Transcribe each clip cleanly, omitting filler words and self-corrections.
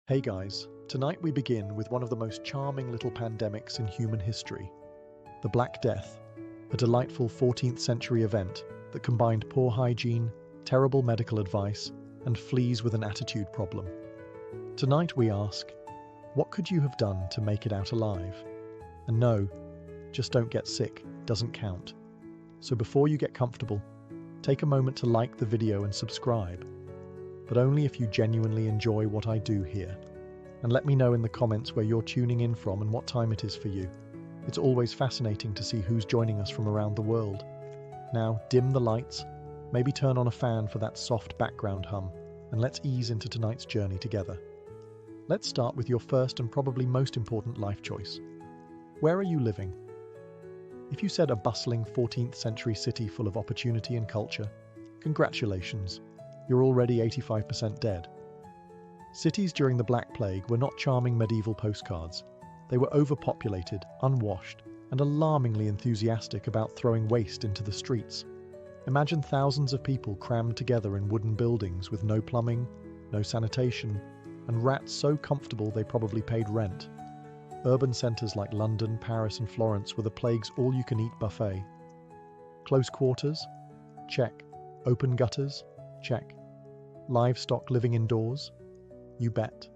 Hey guys, tonight we begin with one of the most charming little pandemics in human history, the Black Death, a delightful 14th century event that combined poor hygiene, terrible medical advice, and fleas with an attitude problem. Tonight we ask, what could you have done to make it out alive? And no, just don't get sick, doesn't count. So before you get comfortable, take a moment to like the video and subscribe, but only if you genuinely enjoy what I do here. And let me know in the comments where you're tuning in from and what time it is for you. It's always fascinating to see who's joining us from around the world. Now, dim the lights, maybe turn on a fan for that soft background hum, and let's ease into tonight's journey together. Let's start with your first and probably most important life choice. Where are you living? If you said a bustling 14th century city full of opportunity and culture, congratulations, you're already 85% dead. Cities during the Black Plague were not charming medieval postcards. They were overpopulated, unwashed, and alarmingly enthusiastic about throwing waste into the streets. Imagine thousands of people crammed together in wooden buildings with no plumbing, no sanitation, and rats so comfortable they probably paid rent. Urban centres like London, Paris, and Florence were the plague's all-you-can-eat buffet. Close quarters? Check. Open gutters? Check. Livestock living indoors? You bet.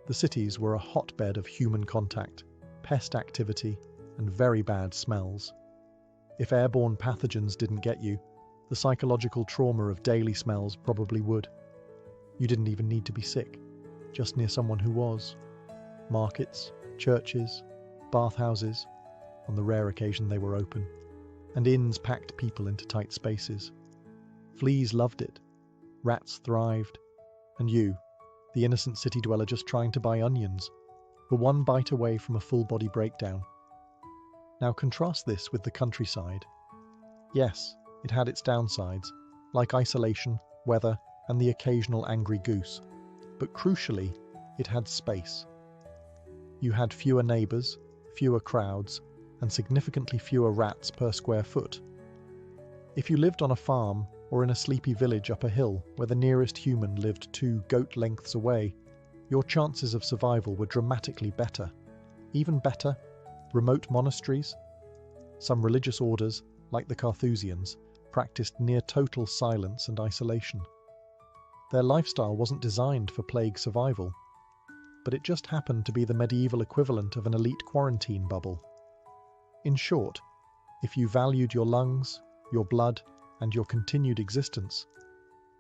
The cities were a hotbed of human contact, pest activity, and very bad smells. If airborne pathogens didn't get you, the psychological trauma of daily smells probably would. You didn't even need to be sick, just near someone who was. Markets, churches, bathhouses, on the rare occasion they were open, and inns packed people into tight spaces. Fleas loved it. Rats thrived, and you, the innocent city dweller just trying to buy onions, were one bite away from a full-body breakdown. Now contrast this with the countryside. Yes, it had its downsides, like isolation, weather, and the occasional angry goose, but crucially, it had space. You had fewer neighbours, fewer crowds, and significantly fewer rats per square foot. If you lived on a farm, or in a sleepy village up a hill where the nearest human lived 2 goat lengths away, your chances of survival were dramatically better. Even better, remote monasteries. Some religious orders, like the Carthusians, practiced near total silence and isolation. Their lifestyle wasn't designed for plague survival, but it just happened to be the medieval equivalent of an elite quarantine bubble. In short, if you valued your lungs, your blood, and your continued existence,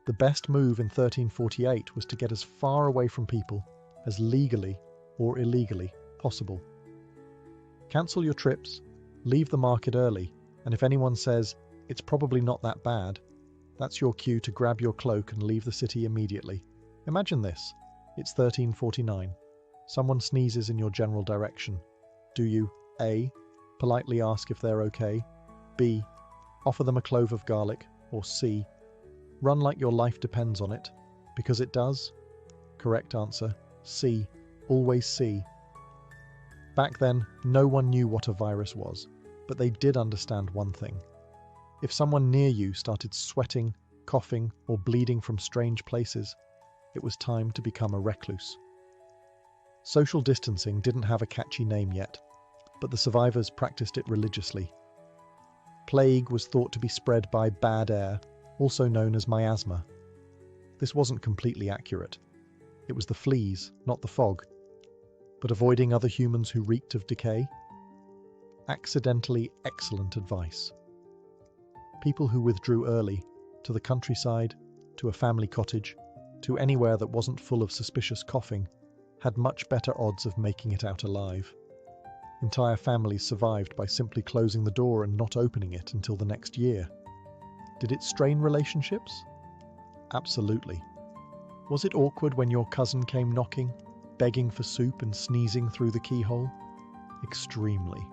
the best move in 1348 was to get as far away from people as legally or illegally possible. Cancel your trips, leave the market early, and if anyone says, it's probably not that bad, that's your cue to grab your cloak and leave the city immediately. Imagine this, it's 1349. Someone sneezes in your general direction. Do you A. politely ask if they're okay, B. offer them a clove of garlic, or C. run like your life depends on it, because it does? Correct answer, C. Always C. Back then, no one knew what a virus was, but they did understand one thing. If someone near you started sweating, coughing, or bleeding from strange places, it was time to become a recluse. Social distancing didn't have a catchy name yet, but the survivors practiced it religiously. Plague was thought to be spread by bad air, also known as miasma. This wasn't completely accurate. It was the fleas, not the fog. But avoiding other humans who reeked of decay? Accidentally excellent advice. People who withdrew early, to the countryside, to a family cottage, to anywhere that wasn't full of suspicious coughing, had much better odds of making it out alive. Entire families survived by simply closing the door and not opening it until the next year. Did it strain relationships? Absolutely. Was it awkward when your cousin came knocking, begging for soup and sneezing through the keyhole? Extremely.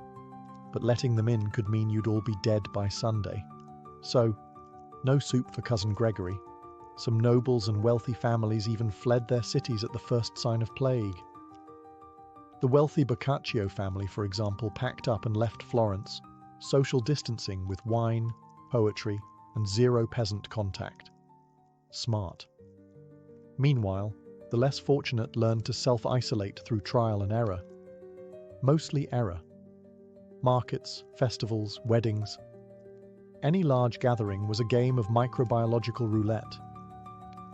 But letting them in could mean you'd all be dead by Sunday. So, no soup for cousin Gregory. Some nobles and wealthy families even fled their cities at the first sign of plague. The wealthy Boccaccio family, for example, packed up and left Florence, social distancing with wine, poetry, and zero peasant contact. Smart. Meanwhile, the less fortunate learned to self-isolate through trial and error. Mostly error. Markets, festivals, weddings. Any large gathering was a game of microbiological roulette.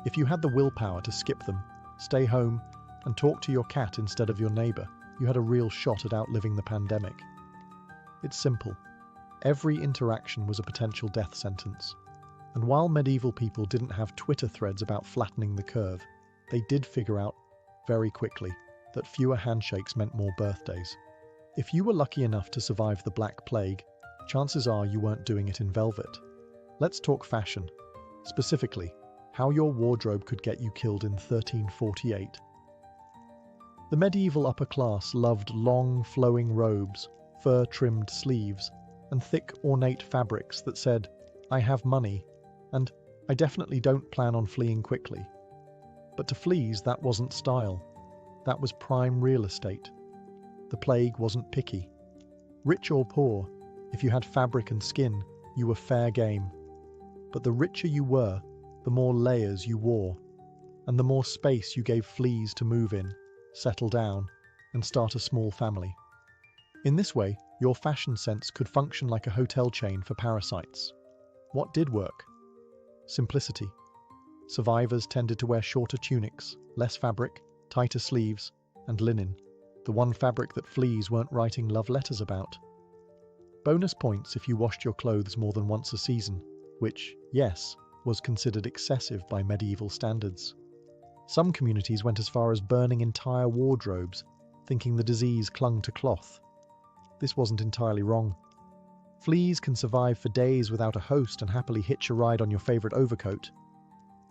If you had the willpower to skip them, stay home, and talk to your cat instead of your neighbor, you had a real shot at outliving the pandemic. It's simple. Every interaction was a potential death sentence. And while medieval people didn't have Twitter threads about flattening the curve, they did figure out very quickly that fewer handshakes meant more birthdays. If you were lucky enough to survive the Black Plague, chances are you weren't doing it in velvet. Let's talk fashion. Specifically, how your wardrobe could get you killed in 1348. The medieval upper class loved long, flowing robes, fur-trimmed sleeves, and thick, ornate fabrics that said, "I have money," and "I definitely don't plan on fleeing quickly." But to fleas, that wasn't style. That was prime real estate. The plague wasn't picky. Rich or poor, if you had fabric and skin, you were fair game. But the richer you were, the more layers you wore, and the more space you gave fleas to move in, settle down, and start a small family. In this way, your fashion sense could function like a hotel chain for parasites. What did work? Simplicity. Survivors tended to wear shorter tunics, less fabric, tighter sleeves, and linen, the one fabric that fleas weren't writing love letters about. Bonus points if you washed your clothes more than once a season, which, yes, was considered excessive by medieval standards. Some communities went as far as burning entire wardrobes, thinking the disease clung to cloth. This wasn't entirely wrong. Fleas can survive for days without a host and happily hitch a ride on your favorite overcoat.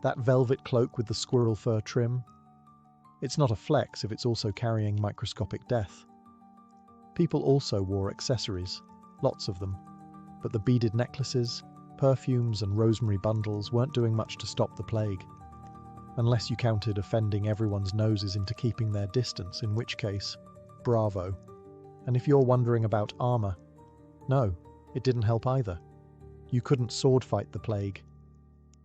That velvet cloak with the squirrel fur trim? It's not a flex if it's also carrying microscopic death. People also wore accessories, lots of them, but the beaded necklaces, perfumes and rosemary bundles weren't doing much to stop the plague. Unless you counted offending everyone's noses into keeping their distance, in which case, bravo. And if you're wondering about armor, no, it didn't help either. You couldn't sword fight the plague,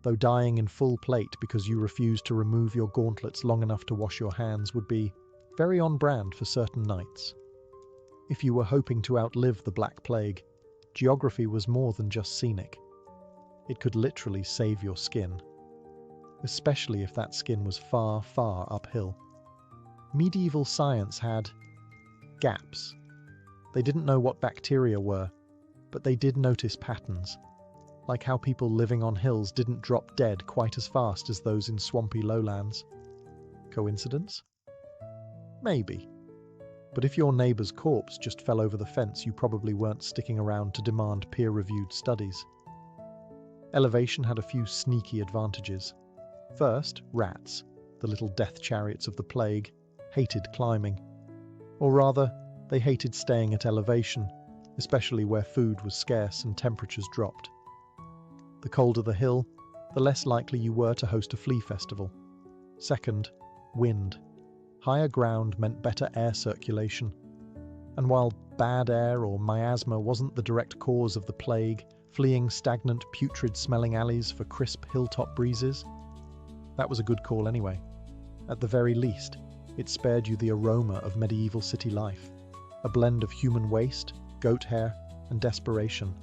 though dying in full plate because you refused to remove your gauntlets long enough to wash your hands would be very on brand for certain knights. If you were hoping to outlive the Black Plague, geography was more than just scenic. It could literally save your skin, especially if that skin was far, far uphill. Medieval science had gaps. They didn't know what bacteria were, but they did notice patterns, like how people living on hills didn't drop dead quite as fast as those in swampy lowlands. Coincidence? Maybe. But if your neighbour's corpse just fell over the fence, you probably weren't sticking around to demand peer-reviewed studies. Elevation had a few sneaky advantages. First, rats, the little death chariots of the plague, hated climbing. Or rather, they hated staying at elevation, especially where food was scarce and temperatures dropped. The colder the hill, the less likely you were to host a flea festival. Second, wind. Higher ground meant better air circulation. And while bad air or miasma wasn't the direct cause of the plague, fleeing stagnant, putrid-smelling alleys for crisp hilltop breezes, that was a good call anyway. At the very least, it spared you the aroma of medieval city life, a blend of human waste, goat hair, and desperation.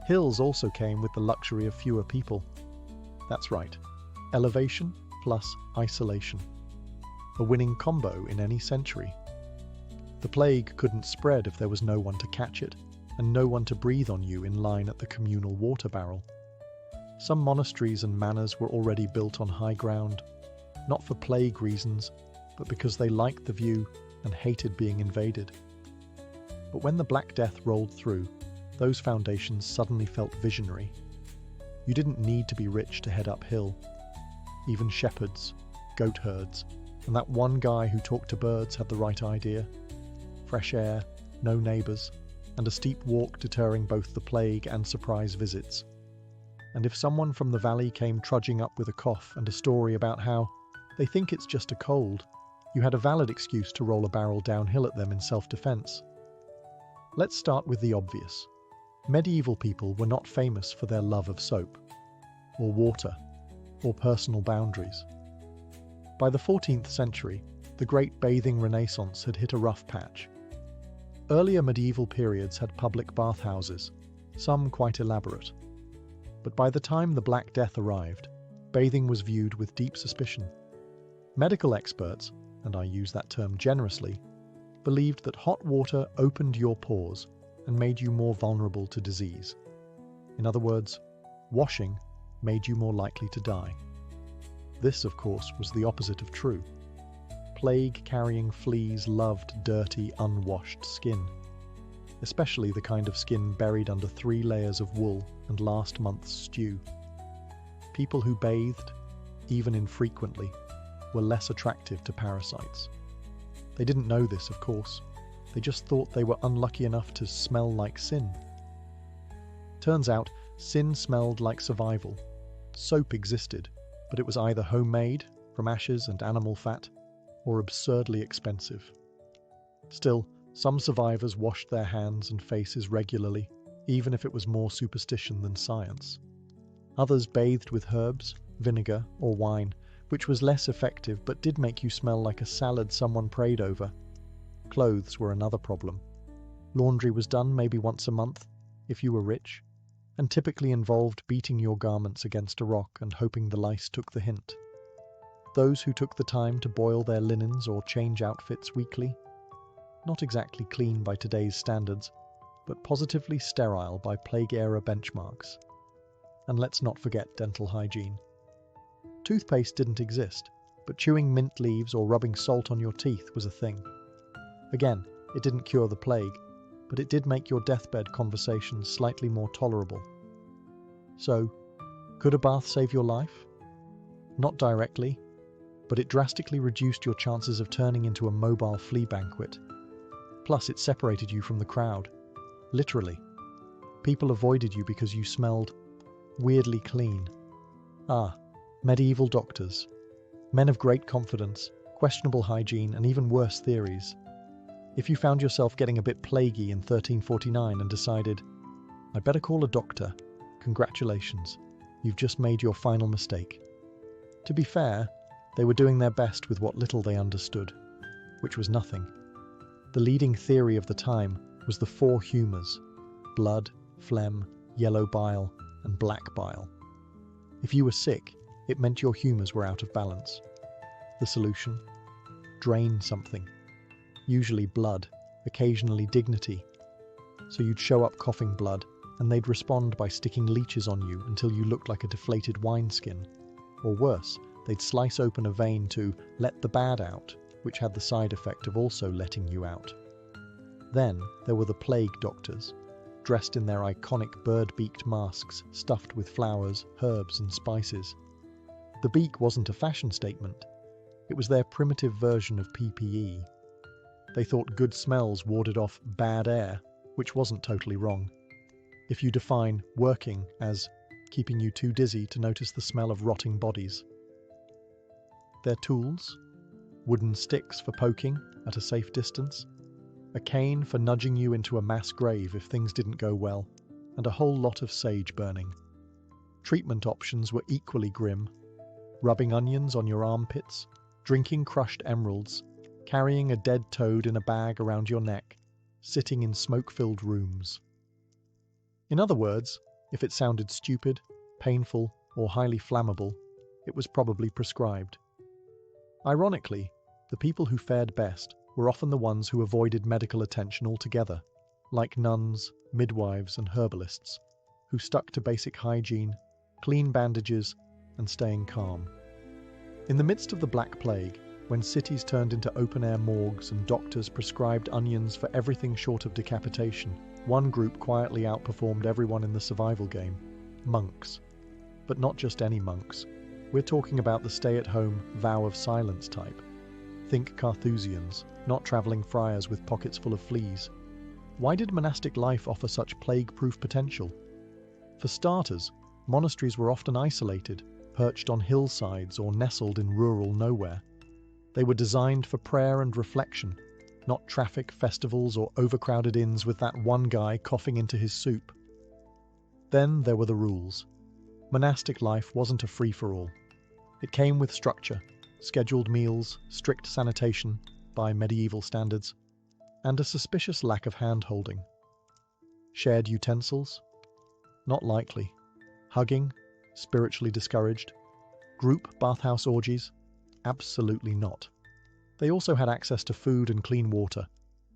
Hills also came with the luxury of fewer people. That's right, elevation plus isolation. A winning combo in any century. The plague couldn't spread if there was no one to catch it, and no one to breathe on you in line at the communal water barrel. Some monasteries and manors were already built on high ground, not for plague reasons, but because they liked the view and hated being invaded. But when the Black Death rolled through, those foundations suddenly felt visionary. You didn't need to be rich to head uphill. Even shepherds, goat herds, and that one guy who talked to birds had the right idea. Fresh air, no neighbours, and a steep walk deterring both the plague and surprise visits. And if someone from the valley came trudging up with a cough and a story about how they think it's just a cold, you had a valid excuse to roll a barrel downhill at them in self-defense. Let's start with the obvious. Medieval people were not famous for their love of soap, or water, or personal boundaries. By the 14th century, the Great Bathing Renaissance had hit a rough patch. Earlier medieval periods had public bathhouses, some quite elaborate. But by the time the Black Death arrived, bathing was viewed with deep suspicion. Medical experts, and I use that term generously, believed that hot water opened your pores and made you more vulnerable to disease. In other words, washing made you more likely to die. This, of course, was the opposite of true. Plague-carrying fleas loved dirty, unwashed skin, especially the kind of skin buried under 3 layers of wool and last month's stew. People who bathed, even infrequently, were less attractive to parasites. They didn't know this, of course. They just thought they were unlucky enough to smell like sin. Turns out, sin smelled like survival. Soap existed, but it was either homemade, from ashes and animal fat, or absurdly expensive. Still, some survivors washed their hands and faces regularly, even if it was more superstition than science. Others bathed with herbs, vinegar, or wine, which was less effective but did make you smell like a salad someone prayed over. Clothes were another problem. Laundry was done maybe once a month, if you were rich, and typically involved beating your garments against a rock and hoping the lice took the hint. Those who took the time to boil their linens or change outfits weekly, not exactly clean by today's standards, but positively sterile by plague-era benchmarks. And let's not forget dental hygiene. Toothpaste didn't exist, but chewing mint leaves or rubbing salt on your teeth was a thing. Again, it didn't cure the plague, but it did make your deathbed conversations slightly more tolerable. So, could a bath save your life? Not directly, but it drastically reduced your chances of turning into a mobile flea banquet. Plus, it separated you from the crowd. Literally. People avoided you because you smelled weirdly clean. Ah, medieval doctors. Men of great confidence, questionable hygiene, and even worse theories. If you found yourself getting a bit plaguey in 1349 and decided, "I'd better call a doctor," congratulations, you've just made your final mistake. To be fair, they were doing their best with what little they understood, which was nothing. The leading theory of the time was the 4 humours: blood, phlegm, yellow bile, and black bile. If you were sick, it meant your humours were out of balance. The solution? Drain something. Usually blood, occasionally dignity. So you'd show up coughing blood, and they'd respond by sticking leeches on you until you looked like a deflated wineskin. Or worse, they'd slice open a vein to let the bad out, which had the side effect of also letting you out. Then there were the plague doctors, dressed in their iconic bird-beaked masks stuffed with flowers, herbs, and spices. The beak wasn't a fashion statement. It was their primitive version of PPE. They thought good smells warded off bad air, which wasn't totally wrong. If you define working as keeping you too dizzy to notice the smell of rotting bodies. Their tools? Wooden sticks for poking at a safe distance, a cane for nudging you into a mass grave if things didn't go well, and a whole lot of sage burning. Treatment options were equally grim: rubbing onions on your armpits, drinking crushed emeralds, carrying a dead toad in a bag around your neck, sitting in smoke-filled rooms. In other words, if it sounded stupid, painful, or highly flammable, it was probably prescribed. Ironically, the people who fared best were often the ones who avoided medical attention altogether, like nuns, midwives, and herbalists, who stuck to basic hygiene, clean bandages, and staying calm. In the midst of the Black Plague, when cities turned into open-air morgues and doctors prescribed onions for everything short of decapitation, one group quietly outperformed everyone in the survival game: monks. But not just any monks. We're talking about the stay-at-home, vow of silence type. Think Carthusians, not travelling friars with pockets full of fleas. Why did monastic life offer such plague-proof potential? For starters, monasteries were often isolated, perched on hillsides or nestled in rural nowhere. They were designed for prayer and reflection, not traffic, festivals, or overcrowded inns with that one guy coughing into his soup. Then there were the rules. Monastic life wasn't a free-for-all. It came with structure, scheduled meals, strict sanitation by medieval standards, and a suspicious lack of hand-holding. Shared utensils? Not likely. Hugging? Spiritually discouraged. Group bathhouse orgies? Absolutely not. They also had access to food and clean water,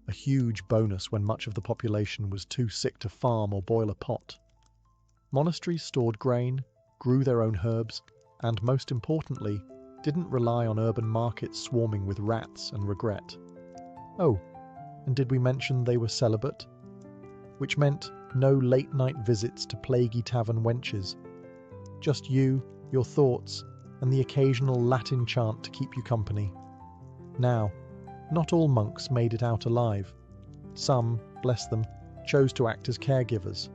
a huge bonus when much of the population was too sick to farm or boil a pot. Monasteries stored grain, grew their own herbs, and most importantly, didn't rely on urban markets swarming with rats and regret. Oh, and did we mention they were celibate? Which meant no late-night visits to plaguey tavern wenches. Just you, your thoughts, and the occasional Latin chant to keep you company. Now, not all monks made it out alive. Some, bless them, chose to act as caregivers.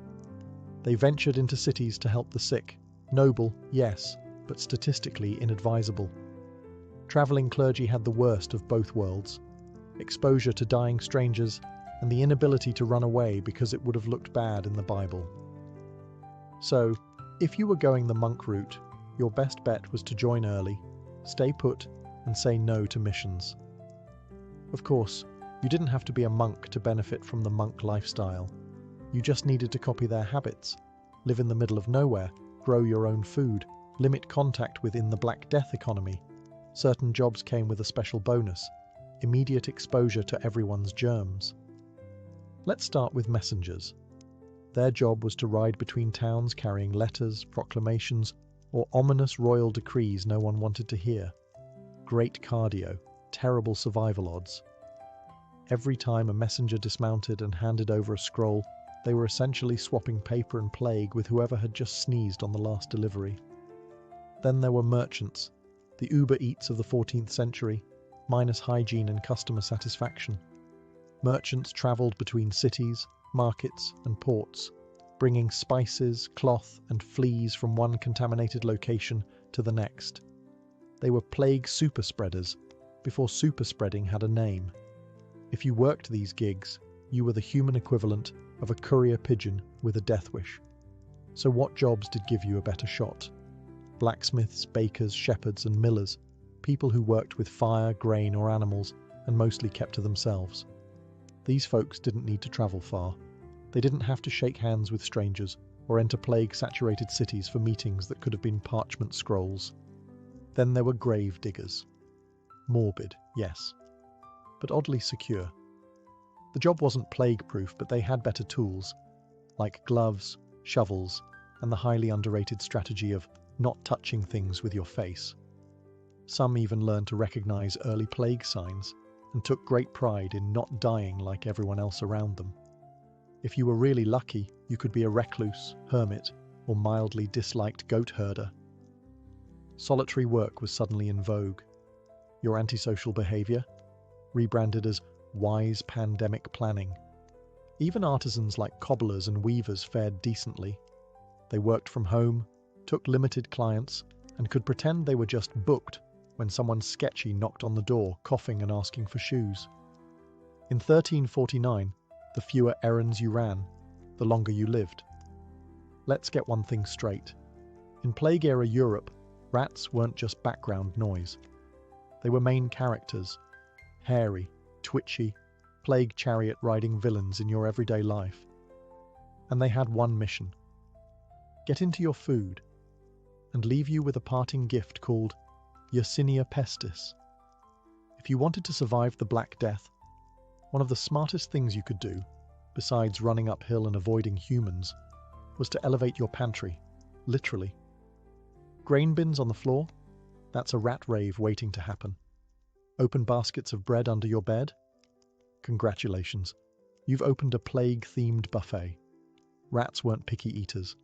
They ventured into cities to help the sick. Noble, yes, but statistically inadvisable. Travelling clergy had the worst of both worlds. Exposure to dying strangers and the inability to run away because it would have looked bad in the Bible. So, if you were going the monk route, your best bet was to join early, stay put, and say no to missions. Of course, you didn't have to be a monk to benefit from the monk lifestyle. You just needed to copy their habits, live in the middle of nowhere, grow your own food, limit contact within the Black Death economy. Certain jobs came with a special bonus: immediate exposure to everyone's germs. Let's start with messengers. Their job was to ride between towns carrying letters, proclamations, or ominous royal decrees no one wanted to hear. Great cardio, terrible survival odds. Every time a messenger dismounted and handed over a scroll, they were essentially swapping paper and plague with whoever had just sneezed on the last delivery. Then there were merchants, the Uber Eats of the 14th century, minus hygiene and customer satisfaction. Merchants travelled between cities, markets, and ports, bringing spices, cloth, and fleas from one contaminated location to the next. They were plague super spreaders, before super spreading had a name. If you worked these gigs, you were the human equivalent of a courier pigeon with a death wish. So what jobs did give you a better shot? Blacksmiths, bakers, shepherds, and millers, people who worked with fire, grain, or animals, and mostly kept to themselves. These folks didn't need to travel far. They didn't have to shake hands with strangers or enter plague-saturated cities for meetings that could have been parchment scrolls. Then there were grave diggers. Morbid, yes, but oddly secure. The job wasn't plague-proof, but they had better tools, like gloves, shovels, and the highly underrated strategy of not touching things with your face. Some even learned to recognize early plague signs and took great pride in not dying like everyone else around them. If you were really lucky, you could be a recluse, hermit, or mildly disliked goat herder. Solitary work was suddenly in vogue. Your antisocial behavior? Rebranded as wise pandemic planning. Even artisans like cobblers and weavers fared decently. They worked from home, took limited clients, and could pretend they were just booked when someone sketchy knocked on the door, coughing and asking for shoes. In 1349, the fewer errands you ran, the longer you lived. Let's get one thing straight. In Plague-era Europe, rats weren't just background noise. They were main characters, hairy, twitchy, plague chariot-riding villains in your everyday life. And they had one mission: get into your food, and leave you with a parting gift called Yersinia pestis. If you wanted to survive the Black Death, one of the smartest things you could do, besides running uphill and avoiding humans, was to elevate your pantry, literally. Grain bins on the floor? That's a rat rave waiting to happen. Open baskets of bread under your bed? Congratulations, you've opened a plague-themed buffet. Rats weren't picky eaters,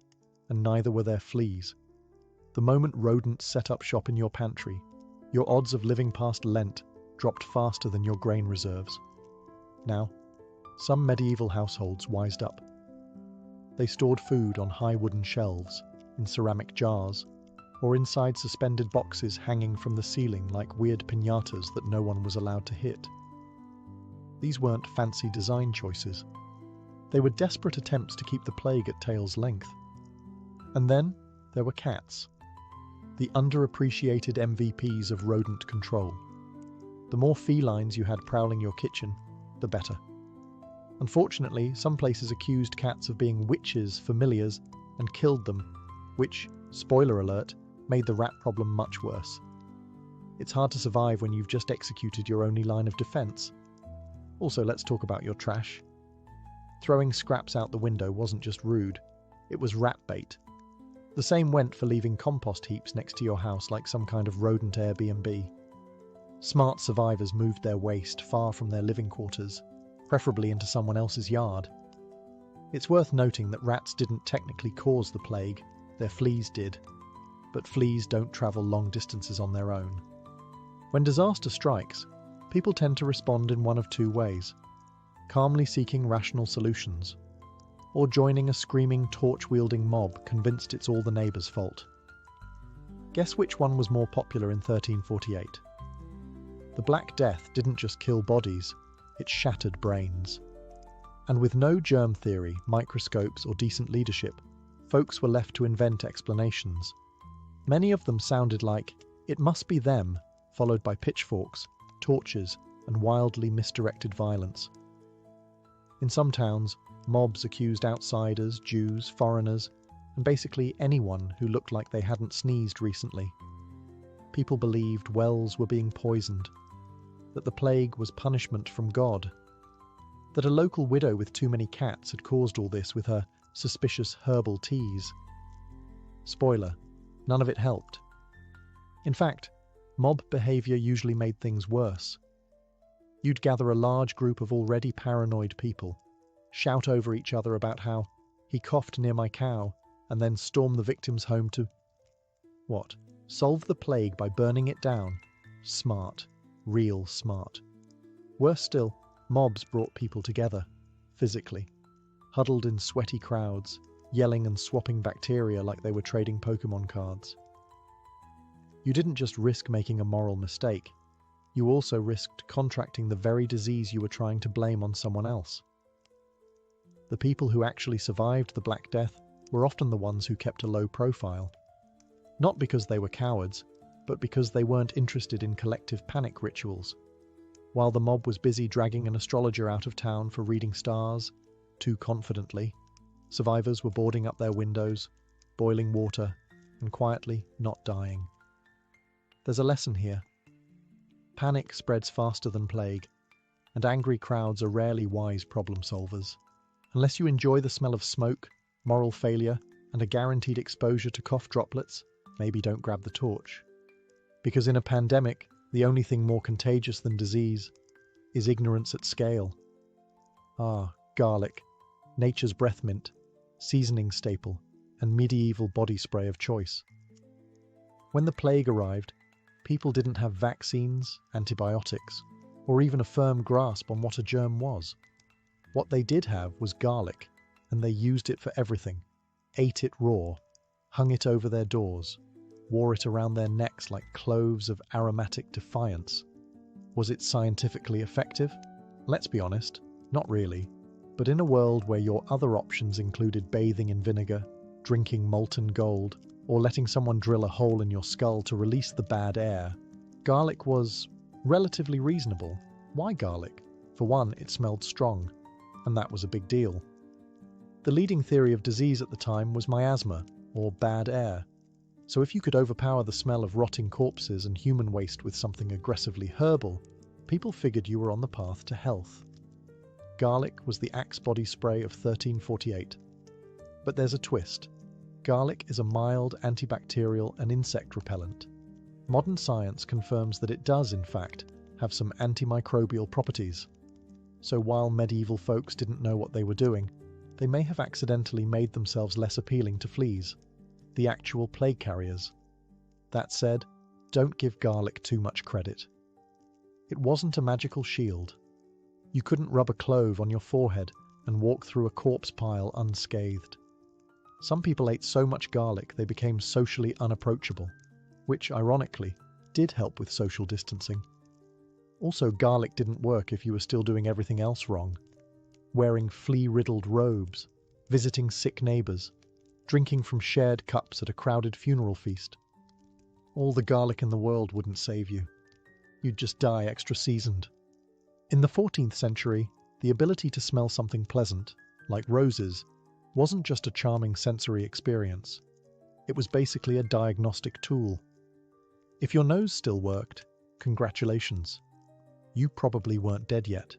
and neither were their fleas. The moment rodents set up shop in your pantry, your odds of living past Lent dropped faster than your grain reserves. Now, some medieval households wised up. They stored food on high wooden shelves, in ceramic jars, or inside suspended boxes hanging from the ceiling like weird piñatas that no one was allowed to hit. These weren't fancy design choices. They were desperate attempts to keep the plague at tail's length. And then there were cats. the underappreciated MVPs of rodent control. The more felines you had prowling your kitchen, the better. Unfortunately, some places accused cats of being witches, familiars, and killed them, which, spoiler alert, made the rat problem much worse. It's hard to survive when you've just executed your only line of defense. Also, let's talk about your trash. Throwing scraps out the window wasn't just rude, it was rat bait. The same went for leaving compost heaps next to your house like some kind of rodent Airbnb. Smart survivors moved their waste far from their living quarters, preferably into someone else's yard. It's worth noting that rats didn't technically cause the plague, their fleas did. But fleas don't travel long distances on their own. When disaster strikes, people tend to respond in one of two ways: calmly seeking rational solutions, or joining a screaming, torch-wielding mob convinced it's all the neighbours' fault. Guess which one was more popular in 1348? The Black Death didn't just kill bodies, it shattered brains. And with no germ theory, microscopes, or decent leadership, folks were left to invent explanations. Many of them sounded like, "It must be them," followed by pitchforks, torches, and wildly misdirected violence. In some towns, mobs accused outsiders, Jews, foreigners, and basically anyone who looked like they hadn't sneezed recently. People believed wells were being poisoned, that the plague was punishment from God, that a local widow with too many cats had caused all this with her suspicious herbal teas. Spoiler, none of it helped. In fact, mob behaviour usually made things worse. You'd gather a large group of already paranoid people, shout over each other about how he coughed near my cow, and then storm the victim's home to... What? Solve the plague by burning it down? Smart. Real smart. Worse still, mobs brought people together, physically, huddled in sweaty crowds, yelling and swapping bacteria like they were trading Pokemon cards. You didn't just risk making a moral mistake, you also risked contracting the very disease you were trying to blame on someone else. The people who actually survived the Black Death were often the ones who kept a low profile. Not because they were cowards, but because they weren't interested in collective panic rituals. While the mob was busy dragging an astrologer out of town for reading stars, too confidently, survivors were boarding up their windows, boiling water, and quietly not dying. There's a lesson here. Panic spreads faster than plague, and angry crowds are rarely wise problem solvers. Unless you enjoy the smell of smoke, moral failure, and a guaranteed exposure to cough droplets, maybe don't grab the torch. Because in a pandemic, the only thing more contagious than disease is ignorance at scale. Ah, garlic, nature's breath mint, seasoning staple, and medieval body spray of choice. When the plague arrived, people didn't have vaccines, antibiotics, or even a firm grasp on what a germ was. What they did have was garlic, and they used it for everything, ate it raw, hung it over their doors, wore it around their necks like cloves of aromatic defiance. Was it scientifically effective? Let's be honest, not really. But in a world where your other options included bathing in vinegar, drinking molten gold, or letting someone drill a hole in your skull to release the bad air, garlic was relatively reasonable. Why garlic? For one, it smelled strong, and that was a big deal. The leading theory of disease at the time was miasma, or bad air. So if you could overpower the smell of rotting corpses and human waste with something aggressively herbal, people figured you were on the path to health. Garlic was the Axe body spray of 1348. But there's a twist. Garlic is a mild antibacterial and insect repellent. Modern science confirms that it does, in fact, have some antimicrobial properties. So while medieval folks didn't know what they were doing, they may have accidentally made themselves less appealing to fleas, the actual plague carriers. That said, don't give garlic too much credit. It wasn't a magical shield. You couldn't rub a clove on your forehead and walk through a corpse pile unscathed. Some people ate so much garlic they became socially unapproachable, which, ironically, did help with social distancing. Also, garlic didn't work if you were still doing everything else wrong. Wearing flea-riddled robes, visiting sick neighbours, drinking from shared cups at a crowded funeral feast. All the garlic in the world wouldn't save you. You'd just die extra seasoned. In the 14th century, the ability to smell something pleasant, like roses, wasn't just a charming sensory experience. It was basically a diagnostic tool. If your nose still worked, congratulations. You probably weren't dead yet.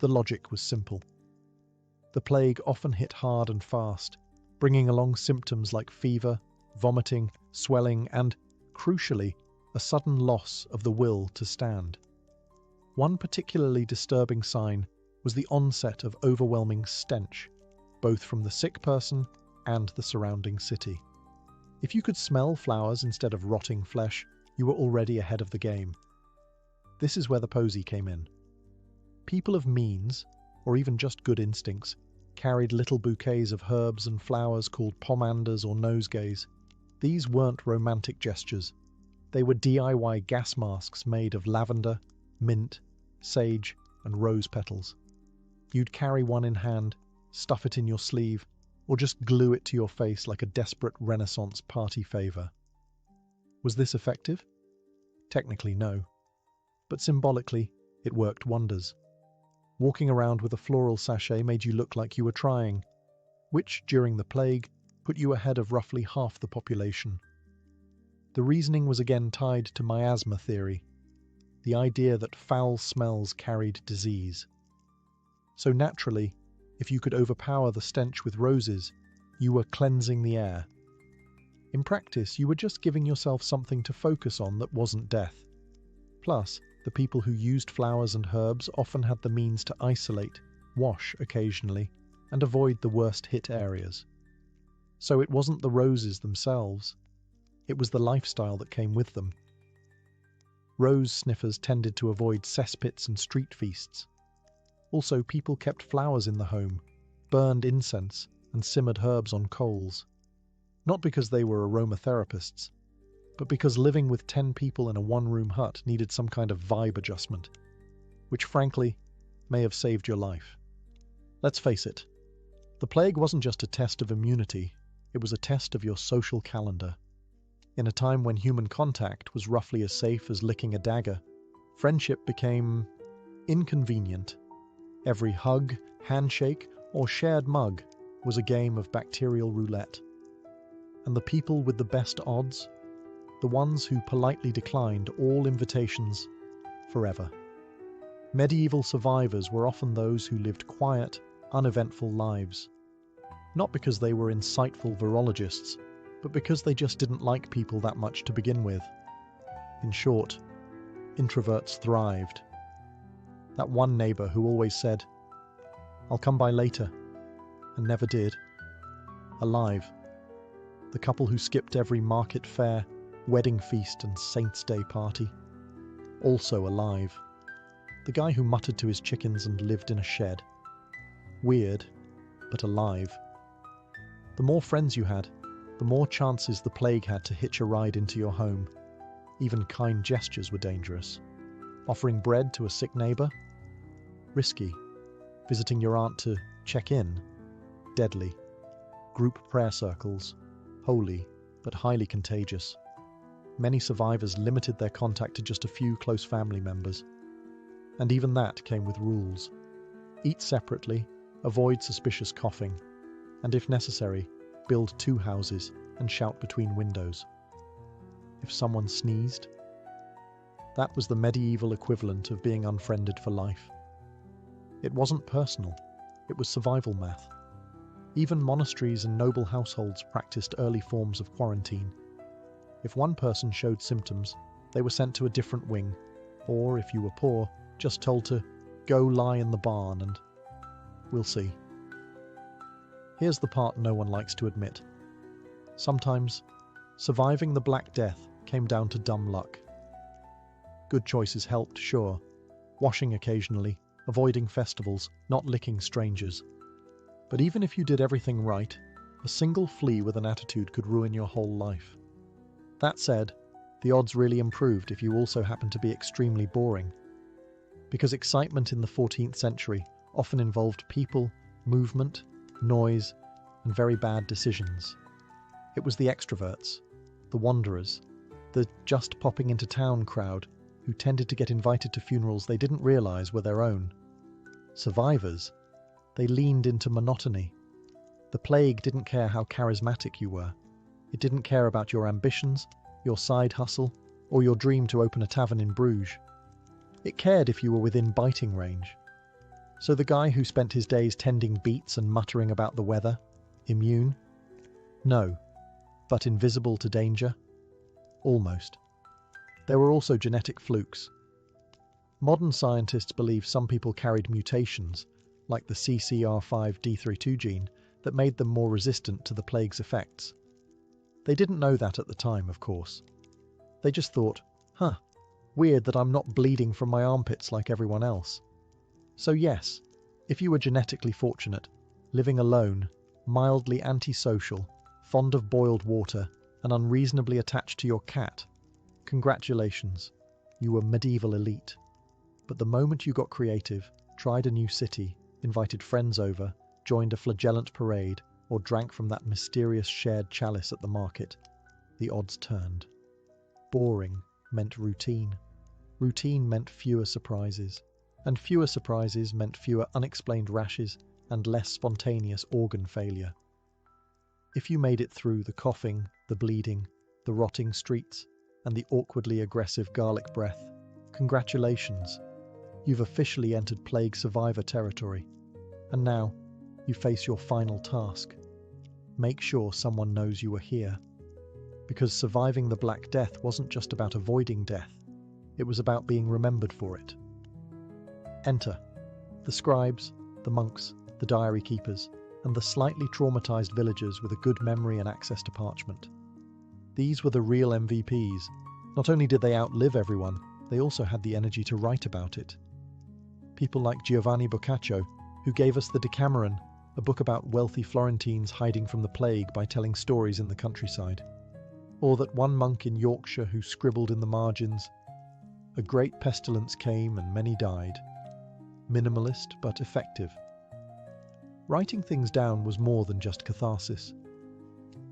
The logic was simple. The plague often hit hard and fast, bringing along symptoms like fever, vomiting, swelling, and, crucially, a sudden loss of the will to stand. One particularly disturbing sign was the onset of overwhelming stench, both from the sick person and the surrounding city. If you could smell flowers instead of rotting flesh, you were already ahead of the game. This is where the posy came in. People of means, or even just good instincts, carried little bouquets of herbs and flowers called pomanders or nosegays. These weren't romantic gestures. They were DIY gas masks made of lavender, mint, sage, and rose petals. You'd carry one in hand, stuff it in your sleeve, or just glue it to your face like a desperate Renaissance party favor. Was this effective? Technically, no. But symbolically, it worked wonders. Walking around with a floral sachet made you look like you were trying, which, during the plague, put you ahead of roughly half the population. The reasoning was again tied to miasma theory, the idea that foul smells carried disease. So naturally, if you could overpower the stench with roses, you were cleansing the air. In practice, you were just giving yourself something to focus on that wasn't death. Plus, the people who used flowers and herbs often had the means to isolate, wash occasionally, and avoid the worst hit areas. So it wasn't the roses themselves, it was the lifestyle that came with them. Rose sniffers tended to avoid cesspits and street feasts. Also, people kept flowers in the home, burned incense, and simmered herbs on coals. Not because they were aromatherapists, but because living with 10 people in a one-room hut needed some kind of vibe adjustment, which frankly may have saved your life. Let's face it, the plague wasn't just a test of immunity, it was a test of your social calendar. In a time when human contact was roughly as safe as licking a dagger, friendship became inconvenient. Every hug, handshake, or shared mug was a game of bacterial roulette. And the people with the best odds, the ones who politely declined all invitations forever. Medieval survivors were often those who lived quiet, uneventful lives. Not because they were insightful virologists, but because they just didn't like people that much to begin with. In short, introverts thrived. That one neighbor who always said, "I'll come by later," and never did. Alive. The couple who skipped every market fair, wedding feast and Saints' Day party. Also alive. The guy who muttered to his chickens and lived in a shed. Weird, but alive. The more friends you had, the more chances the plague had to hitch a ride into your home. Even kind gestures were dangerous. Offering bread to a sick neighbor? Risky. Visiting your aunt to check in? Deadly. Group prayer circles? Holy, but highly contagious. Many survivors limited their contact to just a few close family members. And even that came with rules. Eat separately, avoid suspicious coughing, and if necessary, build 2 houses and shout between windows. If someone sneezed, that was the medieval equivalent of being unfriended for life. It wasn't personal, it was survival math. Even monasteries and noble households practiced early forms of quarantine. If one person showed symptoms, they were sent to a different wing, or if you were poor, just told to go lie in the barn and we'll see. Here's the part no one likes to admit. Sometimes, surviving the Black Death came down to dumb luck. Good choices helped, sure. Washing occasionally, avoiding festivals, not licking strangers. But even if you did everything right, a single flea with an attitude could ruin your whole life. That said, the odds really improved if you also happened to be extremely boring. Because excitement in the 14th century often involved people, movement, noise, and very bad decisions. It was the extroverts, the wanderers, The just popping into town crowd who tended to get invited to funerals they didn't realize were their own. Survivors, they leaned into monotony. The plague didn't care how charismatic you were. It didn't care about your ambitions, your side hustle, or your dream to open a tavern in Bruges. It cared if you were within biting range. So the guy who spent his days tending beets and muttering about the weather, immune? No. But invisible to danger? Almost. There were also genetic flukes. Modern scientists believe some people carried mutations, like the CCR5D32 gene, that made them more resistant to the plague's effects. They didn't know that at the time, of course. They just thought, weird that I'm not bleeding from my armpits like everyone else. So yes, if you were genetically fortunate, living alone, mildly antisocial, fond of boiled water, and unreasonably attached to your cat, congratulations, you were medieval elite. But the moment you got creative, tried a new city, invited friends over, joined a flagellant parade, or drank from that mysterious shared chalice at the market, the odds turned. Boring meant routine. Routine meant fewer surprises. And fewer surprises meant fewer unexplained rashes and less spontaneous organ failure. If you made it through the coughing, the bleeding, the rotting streets, and the awkwardly aggressive garlic breath, congratulations. You've officially entered plague survivor territory. And now, you face your final task. Make sure someone knows you were here. Because surviving the Black Death wasn't just about avoiding death. It was about being remembered for it. Enter the scribes, the monks, the diary keepers, and the slightly traumatized villagers with a good memory and access to parchment. These were the real MVPs. Not only did they outlive everyone, they also had the energy to write about it. People like Giovanni Boccaccio, who gave us the Decameron, a book about wealthy Florentines hiding from the plague by telling stories in the countryside. Or that one monk in Yorkshire who scribbled in the margins, "A great pestilence came and many died." Minimalist but effective. Writing things down was more than just catharsis.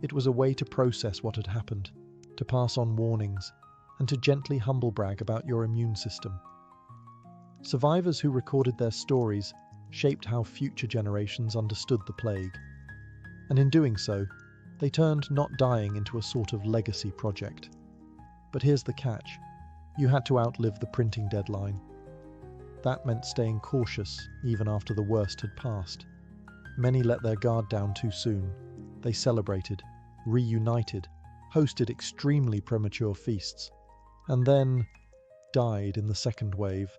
It was a way to process what had happened, to pass on warnings, and to gently humble brag about your immune system. Survivors who recorded their stories shaped how future generations understood the plague. And in doing so, they turned not dying into a sort of legacy project. But here's the catch. You had to outlive the printing deadline. That meant staying cautious even after the worst had passed. Many let their guard down too soon. They celebrated, reunited, hosted extremely premature feasts, and then died in the second wave.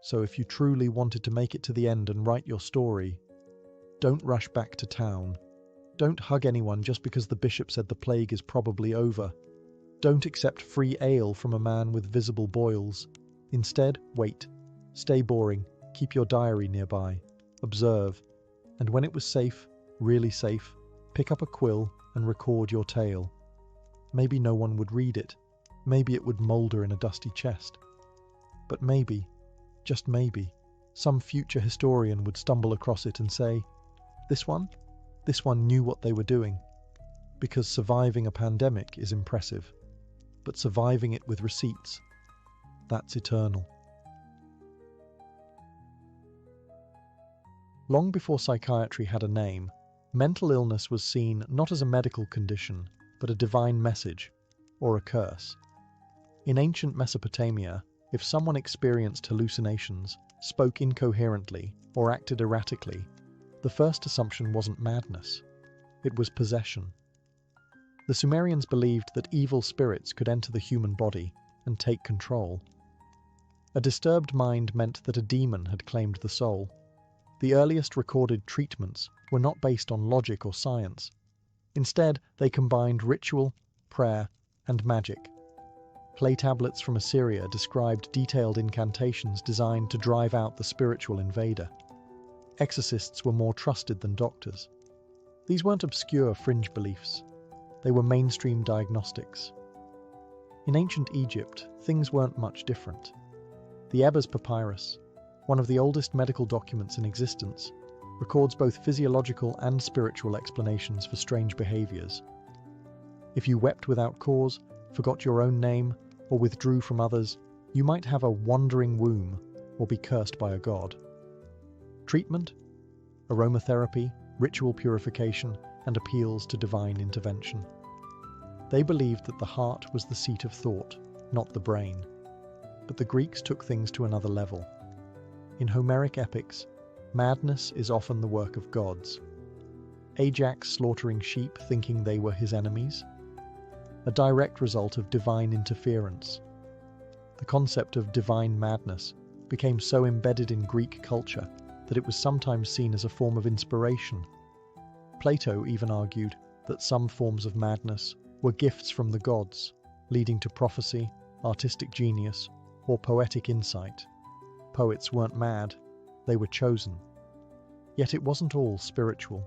So if you truly wanted to make it to the end and write your story, don't rush back to town. Don't hug anyone just because the bishop said the plague is probably over. Don't accept free ale from a man with visible boils. Instead, wait. Stay boring. Keep your diary nearby. Observe. And when it was safe, really safe, pick up a quill and record your tale. Maybe no one would read it. Maybe it would moulder in a dusty chest. But maybe, just maybe, some future historian would stumble across it and say, this one knew what they were doing. Because surviving a pandemic is impressive, but surviving it with receipts, that's eternal. Long before psychiatry had a name, mental illness was seen not as a medical condition, but a divine message, or a curse. In ancient Mesopotamia, if someone experienced hallucinations, spoke incoherently, or acted erratically, the first assumption wasn't madness. It was possession. The Sumerians believed that evil spirits could enter the human body and take control. A disturbed mind meant that a demon had claimed the soul. The earliest recorded treatments were not based on logic or science. Instead, they combined ritual, prayer, and magic. Clay tablets from Assyria described detailed incantations designed to drive out the spiritual invader. Exorcists were more trusted than doctors. These weren't obscure fringe beliefs. They were mainstream diagnostics. In ancient Egypt, things weren't much different. The Ebers Papyrus, one of the oldest medical documents in existence, records both physiological and spiritual explanations for strange behaviors. If you wept without cause, forgot your own name, or withdrew from others, you might have a wandering womb or be cursed by a god. Treatment? Aromatherapy, ritual purification, and appeals to divine intervention. They believed that the heart was the seat of thought, not the brain. But the Greeks took things to another level. In Homeric epics, madness is often the work of gods. Ajax slaughtering sheep thinking they were his enemies? A direct result of divine interference. The concept of divine madness became so embedded in Greek culture that it was sometimes seen as a form of inspiration. Plato even argued that some forms of madness were gifts from the gods, leading to prophecy, artistic genius, or poetic insight. Poets weren't mad, they were chosen. Yet it wasn't all spiritual.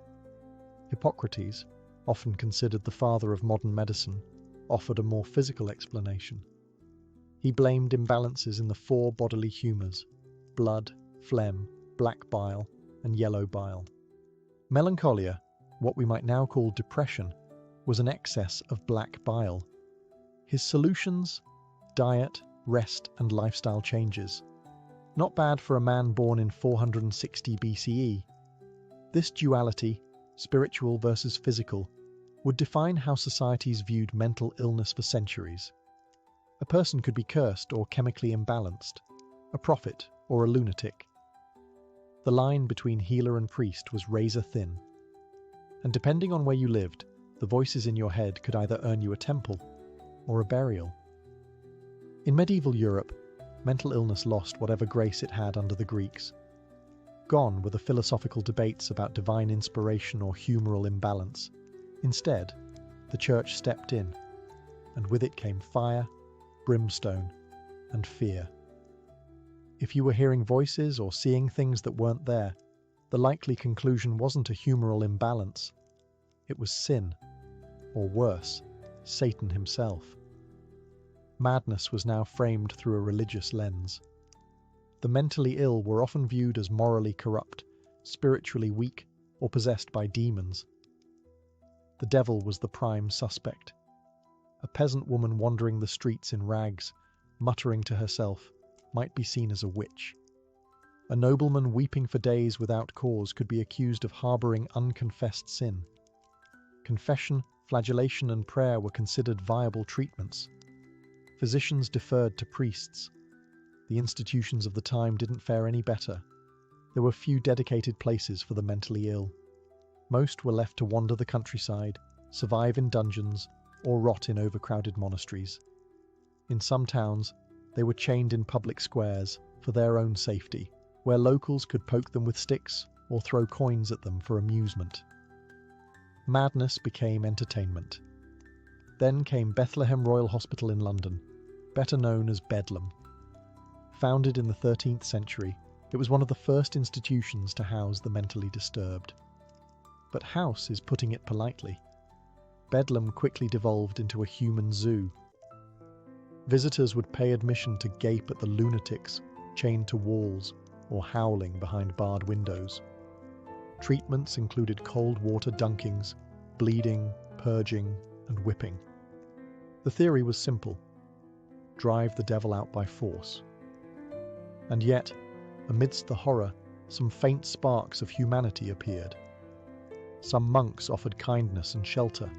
Hippocrates, often considered the father of modern medicine, offered a more physical explanation. He blamed imbalances in the 4 bodily humours: blood, phlegm, black bile, and yellow bile. Melancholia, what we might now call depression, was an excess of black bile. His solutions? Diet, rest, and lifestyle changes. Not bad for a man born in 460 BCE. This duality, spiritual versus physical, would define how societies viewed mental illness for centuries. A person could be cursed or chemically imbalanced, a prophet or a lunatic. The line between healer and priest was razor thin. And depending on where you lived, the voices in your head could either earn you a temple or a burial. In medieval Europe, mental illness lost whatever grace it had under the Greeks. Gone were the philosophical debates about divine inspiration or humoral imbalance. Instead, the church stepped in, and with it came fire, brimstone, and fear. If you were hearing voices or seeing things that weren't there, the likely conclusion wasn't a humoral imbalance. It was sin, or worse, Satan himself. Madness was now framed through a religious lens. The mentally ill were often viewed as morally corrupt, spiritually weak, or possessed by demons. The devil was the prime suspect. A peasant woman wandering the streets in rags, muttering to herself, might be seen as a witch. A nobleman weeping for days without cause could be accused of harbouring unconfessed sin. Confession, flagellation, and prayer were considered viable treatments. Physicians deferred to priests. The institutions of the time didn't fare any better. There were few dedicated places for the mentally ill. Most were left to wander the countryside, survive in dungeons, or rot in overcrowded monasteries. In some towns, they were chained in public squares for their own safety, where locals could poke them with sticks or throw coins at them for amusement. Madness became entertainment. Then came Bethlehem Royal Hospital in London, better known as Bedlam. Founded in the 13th century, it was one of the first institutions to house the mentally disturbed. But house is putting it politely. Bedlam quickly devolved into a human zoo. Visitors would pay admission to gape at the lunatics chained to walls or howling behind barred windows. Treatments included cold water dunkings, bleeding, purging, and whipping. The theory was simple: drive the devil out by force. And yet, amidst the horror, some faint sparks of humanity appeared. Some monks offered kindness and shelter.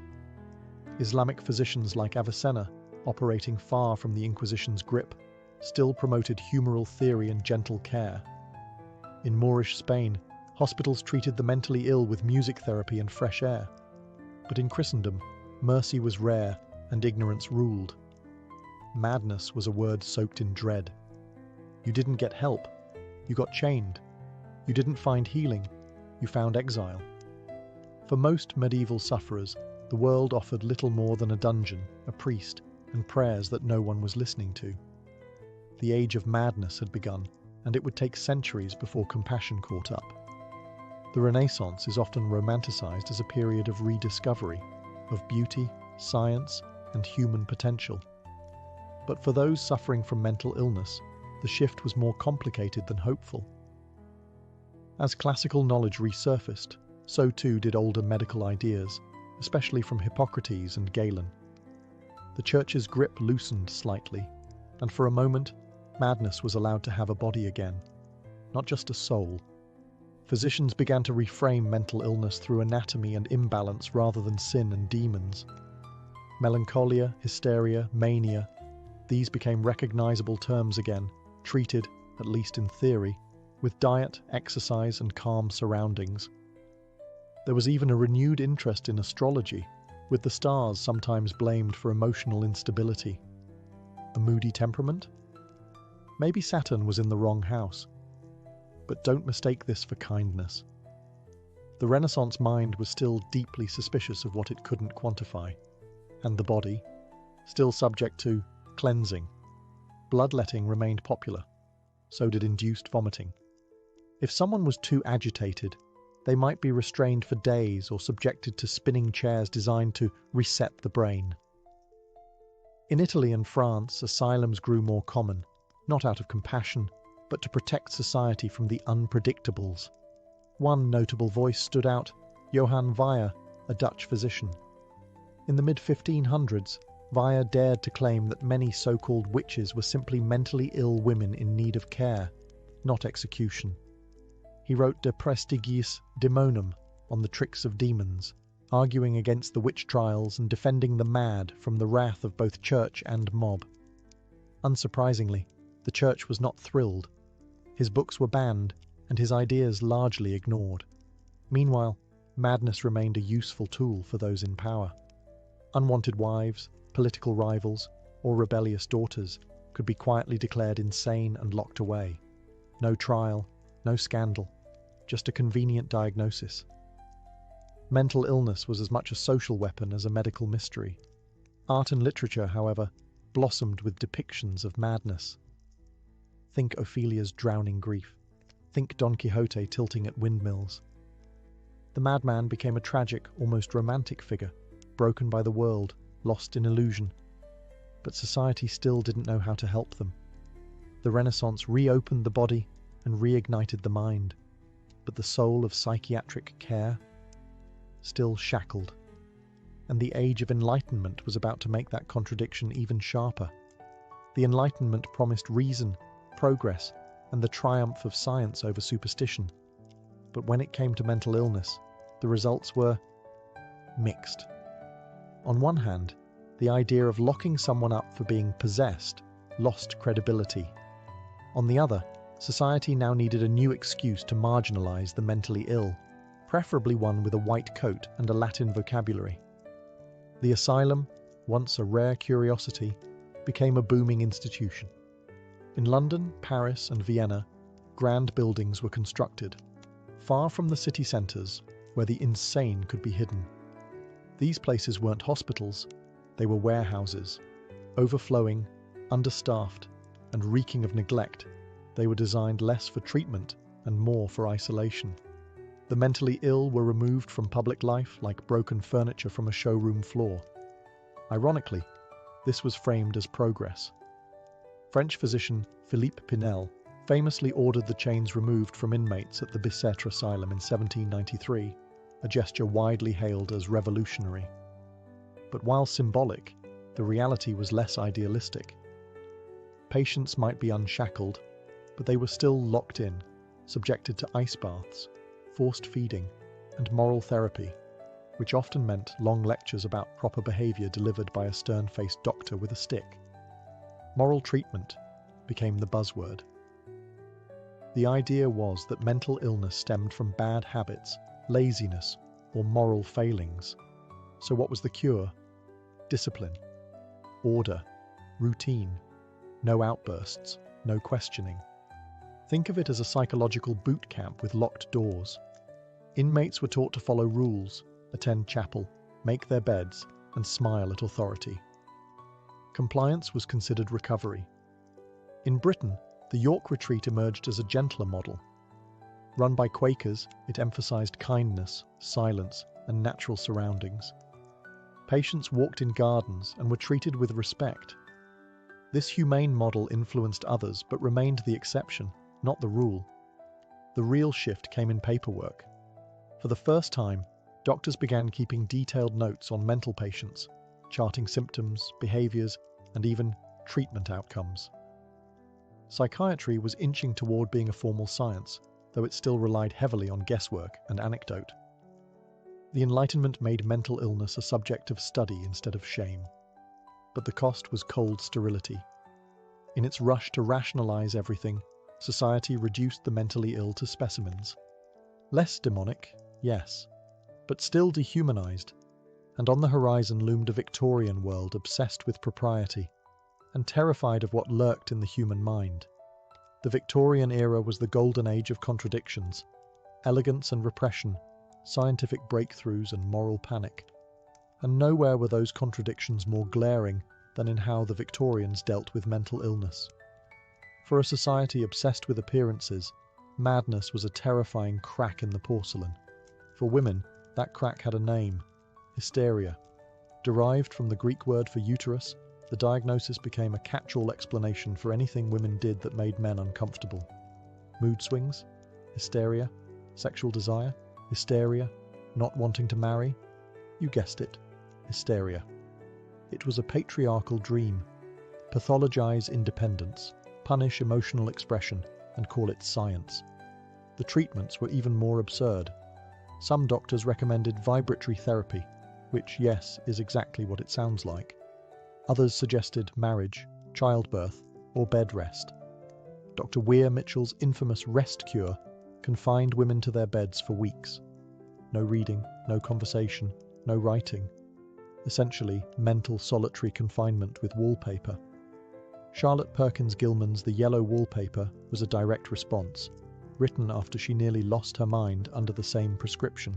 Islamic physicians like Avicenna, operating far from the Inquisition's grip, still promoted humoral theory and gentle care. In Moorish Spain, hospitals treated the mentally ill with music therapy and fresh air. But in Christendom, mercy was rare and ignorance ruled. Madness was a word soaked in dread. You didn't get help, you got chained. You didn't find healing, you found exile. For most medieval sufferers, the world offered little more than a dungeon, a priest, and prayers that no one was listening to. The age of madness had begun, and it would take centuries before compassion caught up. The Renaissance is often romanticized as a period of rediscovery, of beauty, science, and human potential. But for those suffering from mental illness, the shift was more complicated than hopeful. As classical knowledge resurfaced, so too did older medical ideas, especially from Hippocrates and Galen. the church's grip loosened slightly, and for a moment, madness was allowed to have a body again, not just a soul. Physicians began to reframe mental illness through anatomy and imbalance rather than sin and demons. Melancholia, hysteria, mania, these became recognizable terms again, treated, at least in theory, with diet, exercise, and calm surroundings. There was even a renewed interest in astrology, with the stars sometimes blamed for emotional instability. A moody temperament? Maybe Saturn was in the wrong house. But don't mistake this for kindness. The Renaissance mind was still deeply suspicious of what it couldn't quantify, and the body, still subject to cleansing. Bloodletting remained popular, so did induced vomiting. If someone was too agitated, they might be restrained for days or subjected to spinning chairs designed to reset the brain. In Italy and France, asylums grew more common, not out of compassion, but to protect society from the unpredictables. One notable voice stood out, Johann Weyer, a Dutch physician. In the mid-1500s, Weyer dared to claim that many so-called witches were simply mentally ill women in need of care, not execution. He wrote De Prestigiis Daemonum on the tricks of demons, arguing against the witch trials and defending the mad from the wrath of both church and mob. Unsurprisingly, the church was not thrilled. His books were banned, and his ideas largely ignored. Meanwhile, madness remained a useful tool for those in power. Unwanted wives, political rivals, or rebellious daughters could be quietly declared insane and locked away. No trial, no scandal, just a convenient diagnosis. Mental illness was as much a social weapon as a medical mystery. Art and literature, however, blossomed with depictions of madness. Think Ophelia's drowning grief. Think Don Quixote tilting at windmills. The madman became a tragic, almost romantic figure, broken by the world, lost in illusion. But society still didn't know how to help them. The Renaissance reopened the body and reignited the mind, but the soul of psychiatric care still shackled. And the Age of Enlightenment was about to make that contradiction even sharper. The Enlightenment promised reason, progress, and the triumph of science over superstition. But when it came to mental illness, the results were mixed. On one hand, the idea of locking someone up for being possessed lost credibility. On the other, society now needed a new excuse to marginalize the mentally ill, preferably one with a white coat and a Latin vocabulary. The asylum, once a rare curiosity, became a booming institution. In London, Paris, and Vienna, grand buildings were constructed, far from the city centres, where the insane could be hidden. These places weren't hospitals, they were warehouses. Overflowing, understaffed, and reeking of neglect, they were designed less for treatment and more for isolation. The mentally ill were removed from public life like broken furniture from a showroom floor. Ironically, this was framed as progress. French physician Philippe Pinel famously ordered the chains removed from inmates at the Bicêtre Asylum in 1793, a gesture widely hailed as revolutionary. But while symbolic, the reality was less idealistic. Patients might be unshackled, but they were still locked in, subjected to ice baths, forced feeding, and moral therapy, which often meant long lectures about proper behaviour delivered by a stern-faced doctor with a stick. Moral treatment became the buzzword. The idea was that mental illness stemmed from bad habits, laziness, or moral failings. So what was the cure? Discipline, order, routine, no outbursts, no questioning. Think of it as a psychological boot camp with locked doors. Inmates were taught to follow rules, attend chapel, make their beds, and smile at authority. Compliance was considered recovery. In Britain, the York Retreat emerged as a gentler model. Run by Quakers, it emphasized kindness, silence, and natural surroundings. Patients walked in gardens and were treated with respect. This humane model influenced others but remained the exception, not the rule. The real shift came in paperwork. For the first time, doctors began keeping detailed notes on mental patients, charting symptoms, behaviours, and even treatment outcomes. Psychiatry was inching toward being a formal science, though it still relied heavily on guesswork and anecdote. The Enlightenment made mental illness a subject of study instead of shame. But the cost was cold sterility. In its rush to rationalize everything, society reduced the mentally ill to specimens. Less demonic, yes, but still dehumanized, and on the horizon loomed a Victorian world obsessed with propriety, and terrified of what lurked in the human mind. The Victorian era was the golden age of contradictions, elegance and repression, scientific breakthroughs and moral panic. And nowhere were those contradictions more glaring than in how the Victorians dealt with mental illness. For a society obsessed with appearances, madness was a terrifying crack in the porcelain. For women, that crack had a name: hysteria. Derived from the Greek word for uterus, the diagnosis became a catch-all explanation for anything women did that made men uncomfortable. Mood swings, hysteria, sexual desire, hysteria, not wanting to marry. You guessed it, hysteria. It was a patriarchal dream. Pathologize independence, punish emotional expression, and call it science. The treatments were even more absurd. Some doctors recommended vibratory therapy, which, yes, is exactly what it sounds like. Others suggested marriage, childbirth, or bed rest. Dr. Weir Mitchell's infamous rest cure confined women to their beds for weeks. No reading, no conversation, no writing. Essentially, mental solitary confinement with wallpaper. Charlotte Perkins Gilman's The Yellow Wallpaper was a direct response, written after she nearly lost her mind under the same prescription.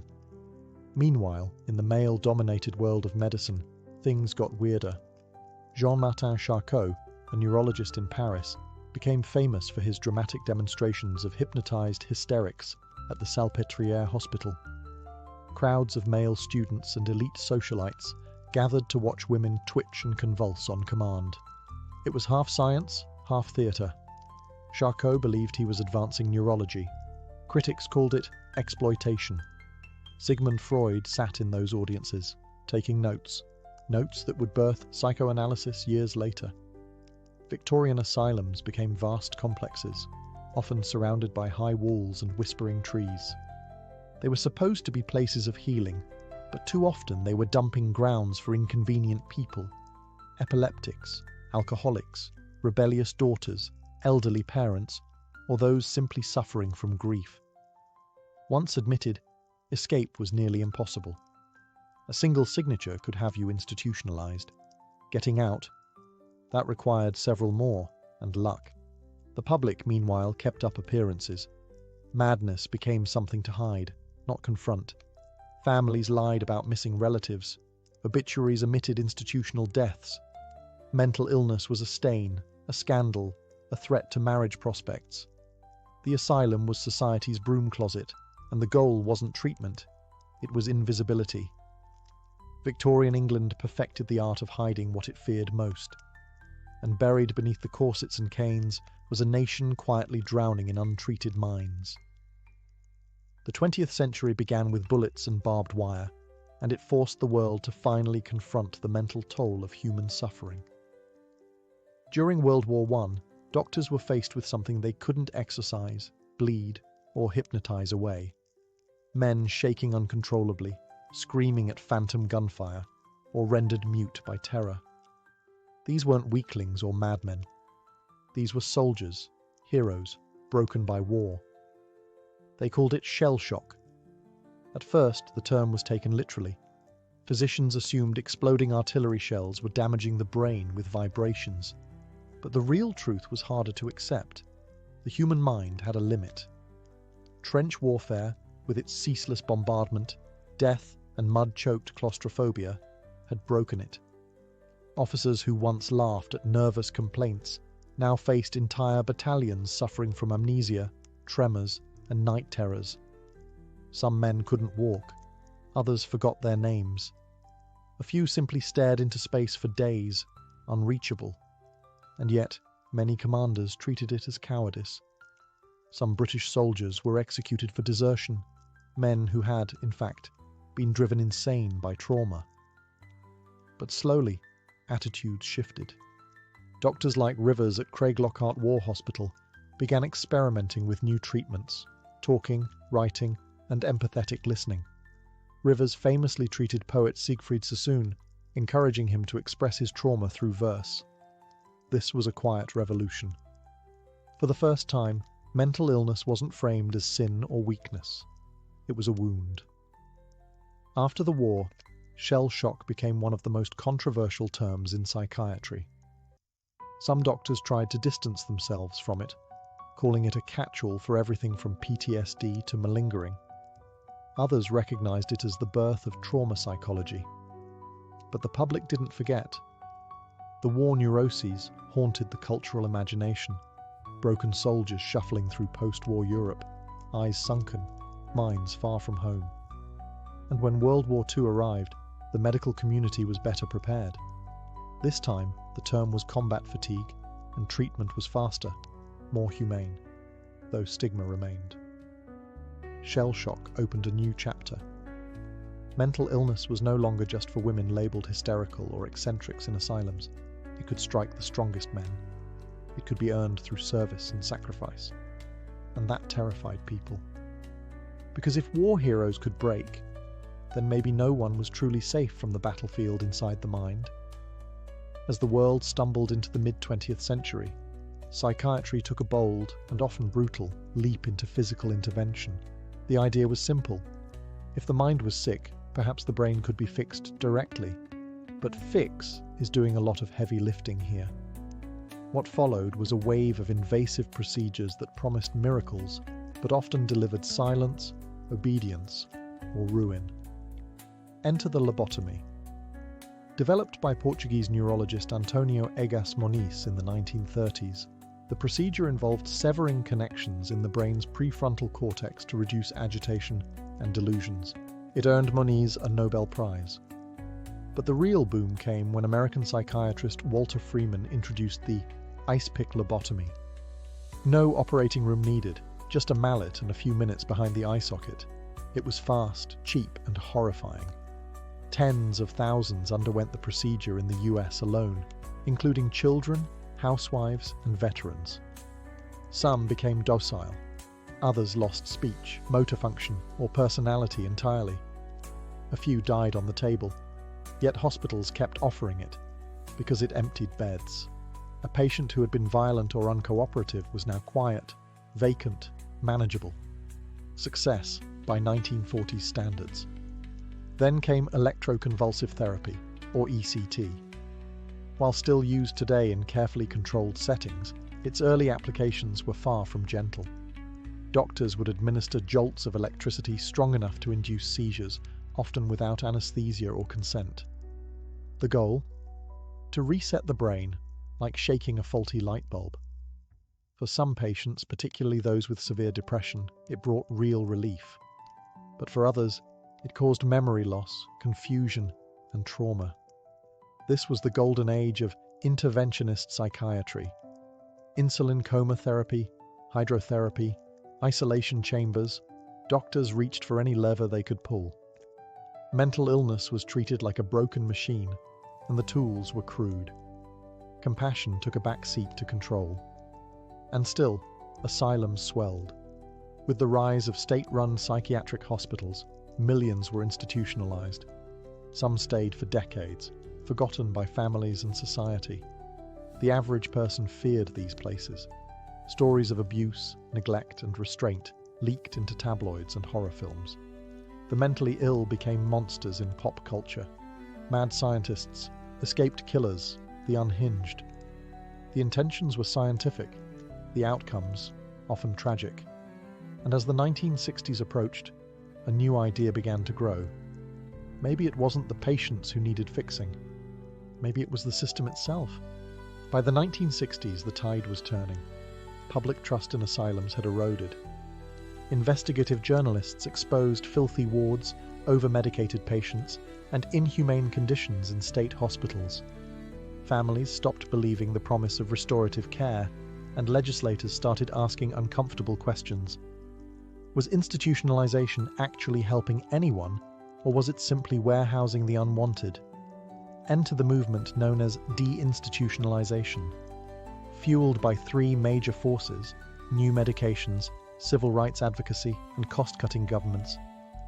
Meanwhile, in the male-dominated world of medicine, things got weirder. Jean-Martin Charcot, a neurologist in Paris, became famous for his dramatic demonstrations of hypnotized hysterics at the Salpêtrière Hospital. Crowds of male students and elite socialites gathered to watch women twitch and convulse on command. It was half science, half theatre. Charcot believed he was advancing neurology. Critics called it exploitation. Sigmund Freud sat in those audiences, taking notes that would birth psychoanalysis years later. Victorian asylums became vast complexes, often surrounded by high walls and whispering trees. They were supposed to be places of healing, but too often they were dumping grounds for inconvenient people: epileptics, alcoholics, rebellious daughters, elderly parents, or those simply suffering from grief. Once admitted, escape was nearly impossible. A single signature could have you institutionalized. Getting out, that required several more, and luck. The public, meanwhile, kept up appearances. Madness became something to hide, not confront. Families lied about missing relatives. Obituaries omitted institutional deaths. Mental illness was a stain, a scandal, a threat to marriage prospects. The asylum was society's broom closet, and the goal wasn't treatment, it was invisibility. Victorian England perfected the art of hiding what it feared most. And buried beneath the corsets and canes was a nation quietly drowning in untreated minds. The 20th century began with bullets and barbed wire, and it forced the world to finally confront the mental toll of human suffering. During World War I, doctors were faced with something they couldn't exorcise, bleed, or hypnotize away. Men shaking uncontrollably, screaming at phantom gunfire, or rendered mute by terror. These weren't weaklings or madmen. These were soldiers, heroes, broken by war. They called it shell shock. At first, the term was taken literally. Physicians assumed exploding artillery shells were damaging the brain with vibrations. But the real truth was harder to accept. The human mind had a limit. Trench warfare, with its ceaseless bombardment, death, and mud-choked claustrophobia, had broken it. Officers who once laughed at nervous complaints now faced entire battalions suffering from amnesia, tremors, and night terrors. Some men couldn't walk. Others forgot their names. A few simply stared into space for days, unreachable. And yet, many commanders treated it as cowardice. Some British soldiers were executed for desertion, men who had, in fact, been driven insane by trauma. But slowly, attitudes shifted. Doctors like Rivers at Craig-Lockhart War Hospital began experimenting with new treatments, talking, writing, and empathetic listening. Rivers famously treated poet Siegfried Sassoon, encouraging him to express his trauma through verse. This was a quiet revolution. For the first time, mental illness wasn't framed as sin or weakness. It was a wound. After the war, shell shock became one of the most controversial terms in psychiatry. Some doctors tried to distance themselves from it, calling it a catch-all for everything from PTSD to malingering. Others recognized it as the birth of trauma psychology. But the public didn't forget. The war neuroses haunted the cultural imagination, broken soldiers shuffling through post-war Europe, eyes sunken, minds far from home. And when World War II arrived, the medical community was better prepared. This time, the term was combat fatigue, and treatment was faster, more humane, though stigma remained. Shell shock opened a new chapter. Mental illness was no longer just for women labelled hysterical or eccentrics in asylums. It could strike the strongest men. It could be earned through service and sacrifice. And that terrified people. Because if war heroes could break, then maybe no one was truly safe from the battlefield inside the mind. As the world stumbled into the mid-20th century, psychiatry took a bold, and often brutal, leap into physical intervention. The idea was simple. If the mind was sick, perhaps the brain could be fixed directly. But fix is doing a lot of heavy lifting here. What followed was a wave of invasive procedures that promised miracles, but often delivered silence, obedience, or ruin. Enter the lobotomy. Developed by Portuguese neurologist Antonio Egas Moniz in the 1930s, the procedure involved severing connections in the brain's prefrontal cortex to reduce agitation and delusions. It earned Moniz a Nobel Prize. But the real boom came when American psychiatrist Walter Freeman introduced the ice pick lobotomy. No operating room needed, just a mallet and a few minutes behind the eye socket. It was fast, cheap, and horrifying. Tens of thousands underwent the procedure in the US alone, including children, housewives, and veterans. Some became docile. Others lost speech, motor function, or personality entirely. A few died on the table, yet hospitals kept offering it, because it emptied beds. A patient who had been violent or uncooperative was now quiet, vacant, manageable. Success by 1940s standards. Then came electroconvulsive therapy, or ECT. While still used today in carefully controlled settings, its early applications were far from gentle. Doctors would administer jolts of electricity strong enough to induce seizures, often without anesthesia or consent. The goal? To reset the brain, like shaking a faulty light bulb. For some patients, particularly those with severe depression, it brought real relief. But for others, it caused memory loss, confusion, and trauma. This was the golden age of interventionist psychiatry. Insulin coma therapy, hydrotherapy, isolation chambers, doctors reached for any lever they could pull. Mental illness was treated like a broken machine, and the tools were crude. Compassion took a back seat to control. And still, asylums swelled. With the rise of state-run psychiatric hospitals, millions were institutionalized. Some stayed for decades, forgotten by families and society. The average person feared these places. Stories of abuse, neglect, and restraint leaked into tabloids and horror films. The mentally ill became monsters in pop culture. Mad scientists, escaped killers, the unhinged. The intentions were scientific, the outcomes often tragic. And as the 1960s approached, a new idea began to grow. Maybe it wasn't the patients who needed fixing. Maybe it was the system itself. By the 1960s, the tide was turning. Public trust in asylums had eroded. Investigative journalists exposed filthy wards, over-medicated patients, and inhumane conditions in state hospitals. Families stopped believing the promise of restorative care, and legislators started asking uncomfortable questions. Was institutionalization actually helping anyone, or was it simply warehousing the unwanted? enter the movement known as deinstitutionalization. Fueled by three major forces, new medications, civil rights advocacy, and cost-cutting governments,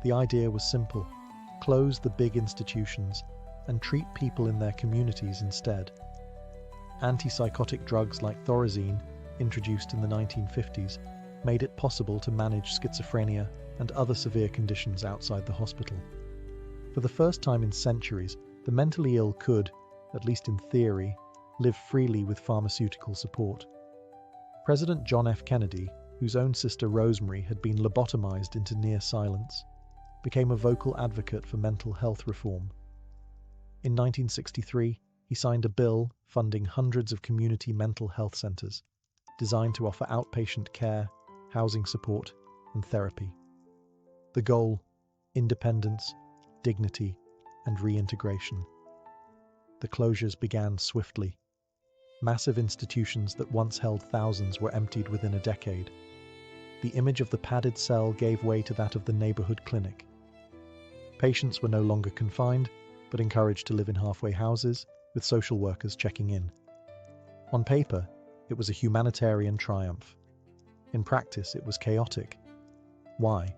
the idea was simple: close the big institutions and treat people in their communities instead. Antipsychotic drugs like thorazine, introduced in the 1950s, made it possible to manage schizophrenia and other severe conditions outside the hospital. For the first time in centuries, the mentally ill could, at least in theory, live freely with pharmaceutical support. President John F. Kennedy, whose own sister Rosemary had been lobotomized into near silence, became a vocal advocate for mental health reform. In 1963, he signed a bill funding hundreds of community mental health centers, designed to offer outpatient care, housing support, and therapy. The goal: independence, dignity, and reintegration. The closures began swiftly. Massive institutions that once held thousands were emptied within a decade. The image of the padded cell gave way to that of the neighborhood clinic. Patients were no longer confined, but encouraged to live in halfway houses, with social workers checking in. On paper, it was a humanitarian triumph. In practice, it was chaotic. Why?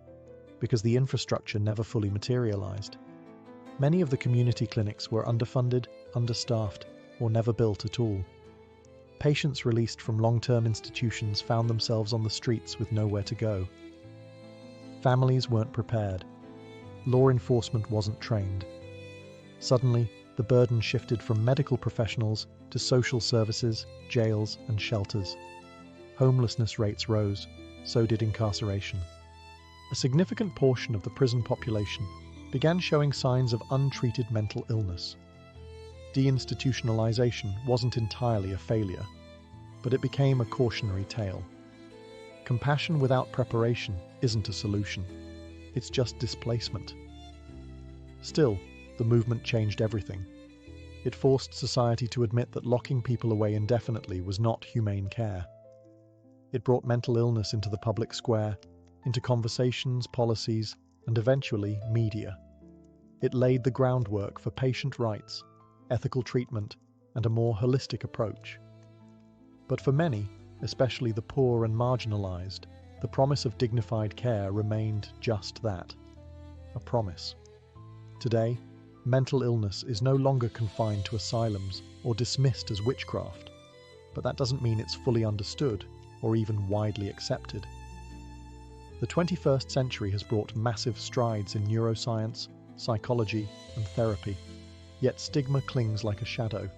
Because the infrastructure never fully materialized. Many of the community clinics were underfunded, understaffed, or never built at all. Patients released from long-term institutions found themselves on the streets with nowhere to go. Families weren't prepared. Law enforcement wasn't trained. Suddenly, the burden shifted from medical professionals to social services, jails, and shelters. Homelessness rates rose, so did incarceration. A significant portion of the prison population began showing signs of untreated mental illness. Deinstitutionalization wasn't entirely a failure, but it became a cautionary tale. Compassion without preparation isn't a solution. It's just displacement. Still, the movement changed everything. It forced society to admit that locking people away indefinitely was not humane care. It brought mental illness into the public square, into conversations, policies, and eventually media. It laid the groundwork for patient rights, ethical treatment, and a more holistic approach. But for many, especially the poor and marginalized, the promise of dignified care remained just that, a promise. Today, mental illness is no longer confined to asylums or dismissed as witchcraft, but that doesn't mean it's fully understood or even widely accepted. The 21st century has brought massive strides in neuroscience, psychology, and therapy, yet stigma clings like a shadow.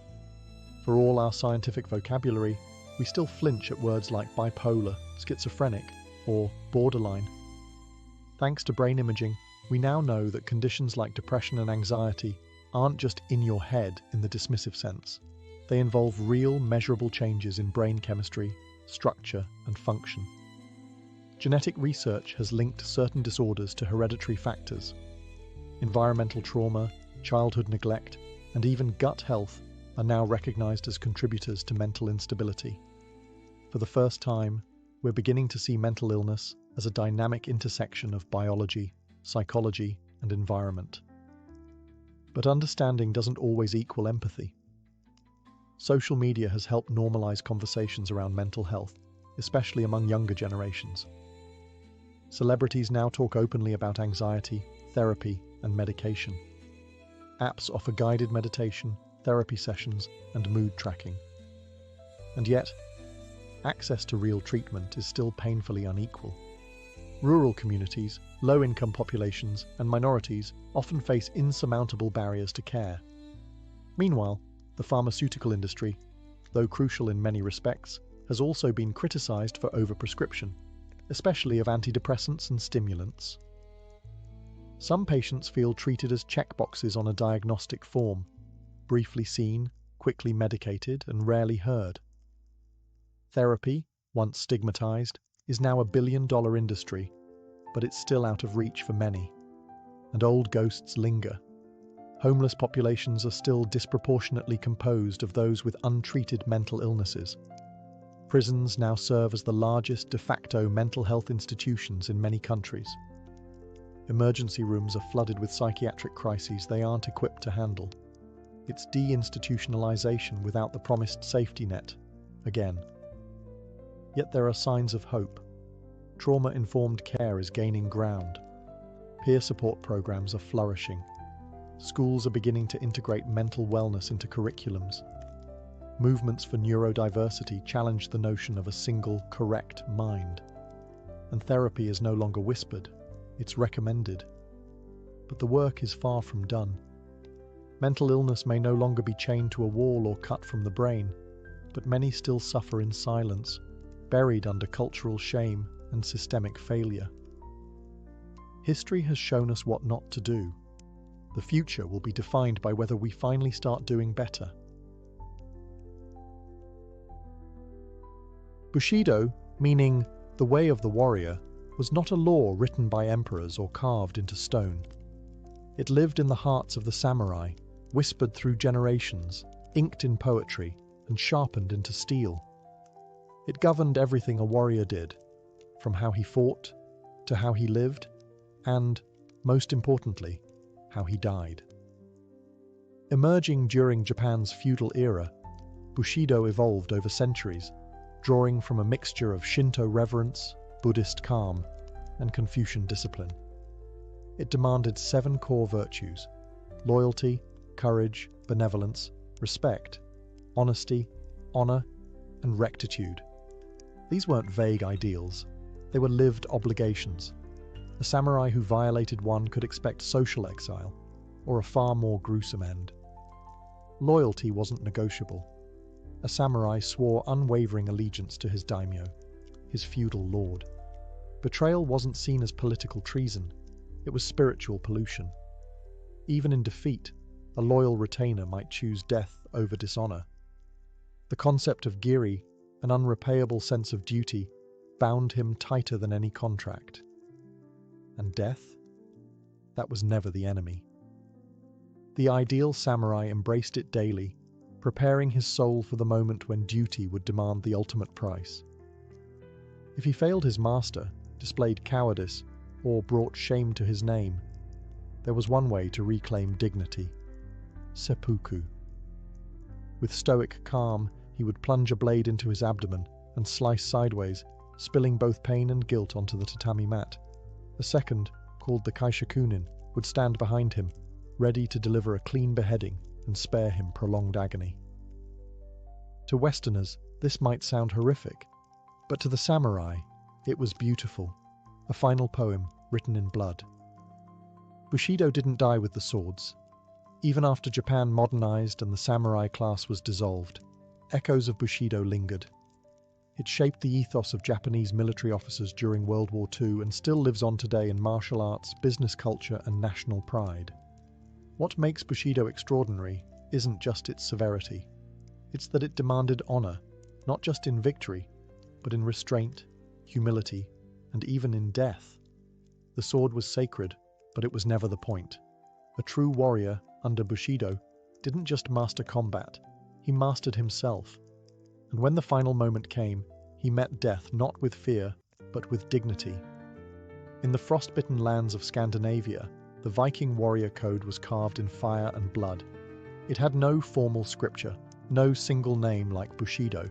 For all our scientific vocabulary, we still flinch at words like bipolar, schizophrenic, or borderline. Thanks to brain imaging, we now know that conditions like depression and anxiety aren't just in your head in the dismissive sense. They involve real, measurable changes in brain chemistry, structure, and function. Genetic research has linked certain disorders to hereditary factors. Environmental trauma, childhood neglect, and even gut health are now recognized as contributors to mental instability. For the first time, we're beginning to see mental illness as a dynamic intersection of biology, psychology, and environment. But understanding doesn't always equal empathy. Social media has helped normalize conversations around mental health, especially among younger generations. Celebrities now talk openly about anxiety, therapy, and medication. Apps offer guided meditation, therapy sessions, and mood tracking. And yet, access to real treatment is still painfully unequal. Rural communities, low-income populations, and minorities often face insurmountable barriers to care. Meanwhile, the pharmaceutical industry, though crucial in many respects, has also been criticized for overprescription, especially of antidepressants and stimulants. Some patients feel treated as checkboxes on a diagnostic form, briefly seen, quickly medicated, and rarely heard. Therapy, once stigmatized, is now a billion-dollar industry, but it's still out of reach for many. And old ghosts linger. Homeless populations are still disproportionately composed of those with untreated mental illnesses. Prisons now serve as the largest de facto mental health institutions in many countries. Emergency rooms are flooded with psychiatric crises they aren't equipped to handle. It's deinstitutionalization without the promised safety net, again. Yet there are signs of hope. Trauma-informed care is gaining ground. Peer support programs are flourishing. Schools are beginning to integrate mental wellness into curriculums. Movements for neurodiversity challenge the notion of a single, correct mind. And therapy is no longer whispered, it's recommended. But the work is far from done. Mental illness may no longer be chained to a wall or cut from the brain, but many still suffer in silence, buried under cultural shame and systemic failure. History has shown us what not to do. The future will be defined by whether we finally start doing better. Bushido, meaning the way of the warrior, was not a law written by emperors or carved into stone. It lived in the hearts of the samurai, whispered through generations, inked in poetry, and sharpened into steel. It governed everything a warrior did, from how he fought, to how he lived, and, most importantly, how he died. Emerging during Japan's feudal era, Bushido evolved over centuries, drawing from a mixture of Shinto reverence, Buddhist calm, and Confucian discipline. It demanded 7 core virtues: loyalty, courage, benevolence, respect, honesty, honor, and rectitude. These weren't vague ideals, they were lived obligations. A samurai who violated one could expect social exile, or a far more gruesome end. Loyalty wasn't negotiable. A samurai swore unwavering allegiance to his daimyo, his feudal lord. Betrayal wasn't seen as political treason, it was spiritual pollution. Even in defeat, a loyal retainer might choose death over dishonor. The concept of giri, an unrepayable sense of duty, bound him tighter than any contract. And death? That was never the enemy. The ideal samurai embraced it daily, preparing his soul for the moment when duty would demand the ultimate price. If he failed his master, displayed cowardice, or brought shame to his name, there was one way to reclaim dignity: seppuku. With stoic calm, he would plunge a blade into his abdomen and slice sideways, spilling both pain and guilt onto the tatami mat. A second, called the kaishakunin, would stand behind him, ready to deliver a clean beheading and spare him prolonged agony. To Westerners, this might sound horrific, but to the samurai, it was beautiful, a final poem written in blood. Bushido didn't die with the swords. Even after Japan modernized and the samurai class was dissolved, echoes of Bushido lingered. It shaped the ethos of Japanese military officers during World War II and still lives on today in martial arts, business culture, and national pride. What makes Bushido extraordinary isn't just its severity. It's that it demanded honor, not just in victory, but in restraint, humility, and even in death. The sword was sacred, but it was never the point. A true warrior, under Bushido, didn't just master combat, he mastered himself. And when the final moment came, he met death not with fear, but with dignity. In the frost-bitten lands of Scandinavia, the Viking warrior code was carved in fire and blood. It had no formal scripture, no single name like Bushido,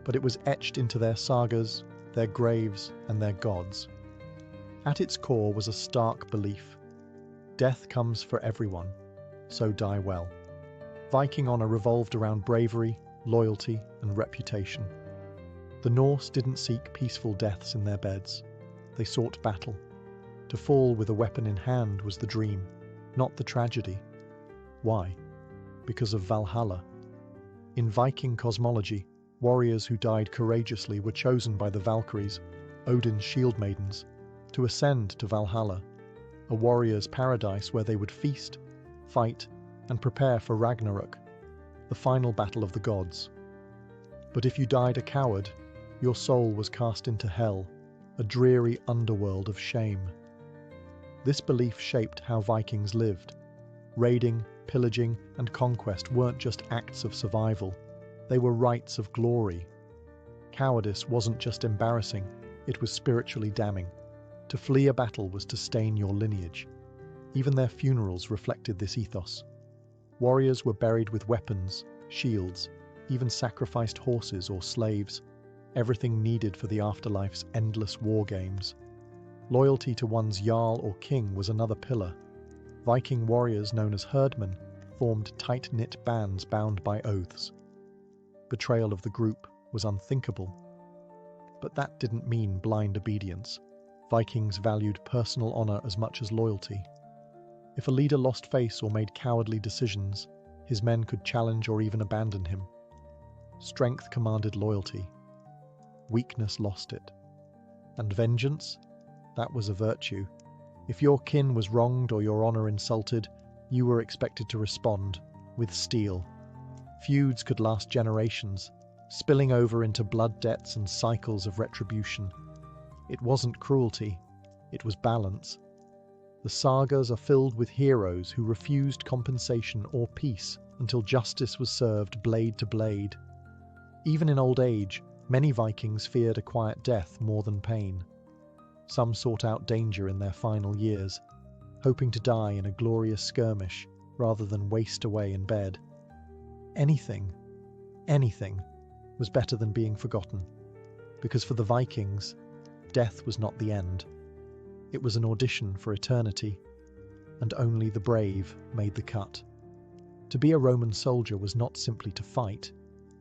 but it was etched into their sagas, their graves, and their gods. At its core was a stark belief: death comes for everyone, so die well. Viking honor revolved around bravery, loyalty, and reputation. The Norse didn't seek peaceful deaths in their beds. They sought battle. To fall with a weapon in hand was the dream, not the tragedy. Why? Because of Valhalla. In Viking cosmology, warriors who died courageously were chosen by the Valkyries, Odin's shield maidens, to ascend to Valhalla, a warrior's paradise where they would feast, fight, and prepare for Ragnarok, the final battle of the gods. But if you died a coward, your soul was cast into hell, a dreary underworld of shame. This belief shaped how Vikings lived. Raiding, pillaging, and conquest weren't just acts of survival, they were rites of glory. Cowardice wasn't just embarrassing, it was spiritually damning. To flee a battle was to stain your lineage. Even their funerals reflected this ethos. Warriors were buried with weapons, shields, even sacrificed horses or slaves, everything needed for the afterlife's endless war games. Loyalty to one's jarl or king was another pillar. Viking warriors known as herdmen formed tight-knit bands bound by oaths. Betrayal of the group was unthinkable. But that didn't mean blind obedience. Vikings valued personal honor as much as loyalty. If a leader lost face or made cowardly decisions, his men could challenge or even abandon him. Strength commanded loyalty. Weakness lost it. And vengeance? That was a virtue. If your kin was wronged or your honor insulted, you were expected to respond with steel. Feuds could last generations, spilling over into blood debts and cycles of retribution. It wasn't cruelty, it was balance. The sagas are filled with heroes who refused compensation or peace until justice was served blade to blade. Even in old age, many Vikings feared a quiet death more than pain. Some sought out danger in their final years, hoping to die in a glorious skirmish rather than waste away in bed. Anything was better than being forgotten, because for the Vikings, death was not the end. It was an audition for eternity, and only the brave made the cut. To be a Roman soldier was not simply to fight,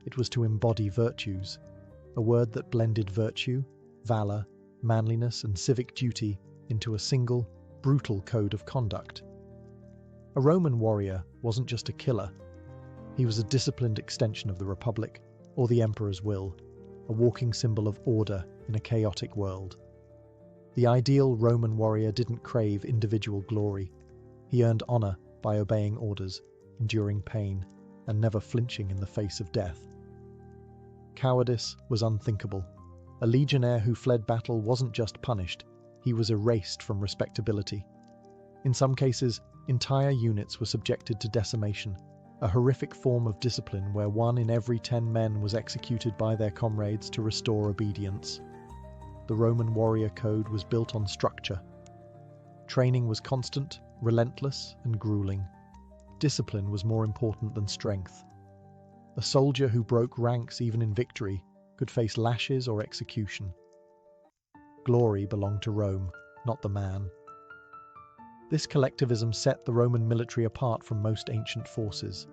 it was to embody virtues, a word that blended virtue, valor, manliness, and civic duty into a single, brutal code of conduct. A Roman warrior wasn't just a killer. He was a disciplined extension of the Republic, or the Emperor's will, a walking symbol of order in a chaotic world. The ideal Roman warrior didn't crave individual glory. He earned honor by obeying orders, enduring pain, and never flinching in the face of death. Cowardice was unthinkable. A legionnaire who fled battle wasn't just punished, he was erased from respectability. In some cases, entire units were subjected to decimation, a horrific form of discipline where 1 in every 10 men was executed by their comrades to restore obedience. The Roman warrior code was built on structure. Training was constant, relentless, and grueling. Discipline was more important than strength. A soldier who broke ranks even in victory could face lashes or execution. Glory belonged to Rome, not the man. This collectivism set the Roman military apart from most ancient forces.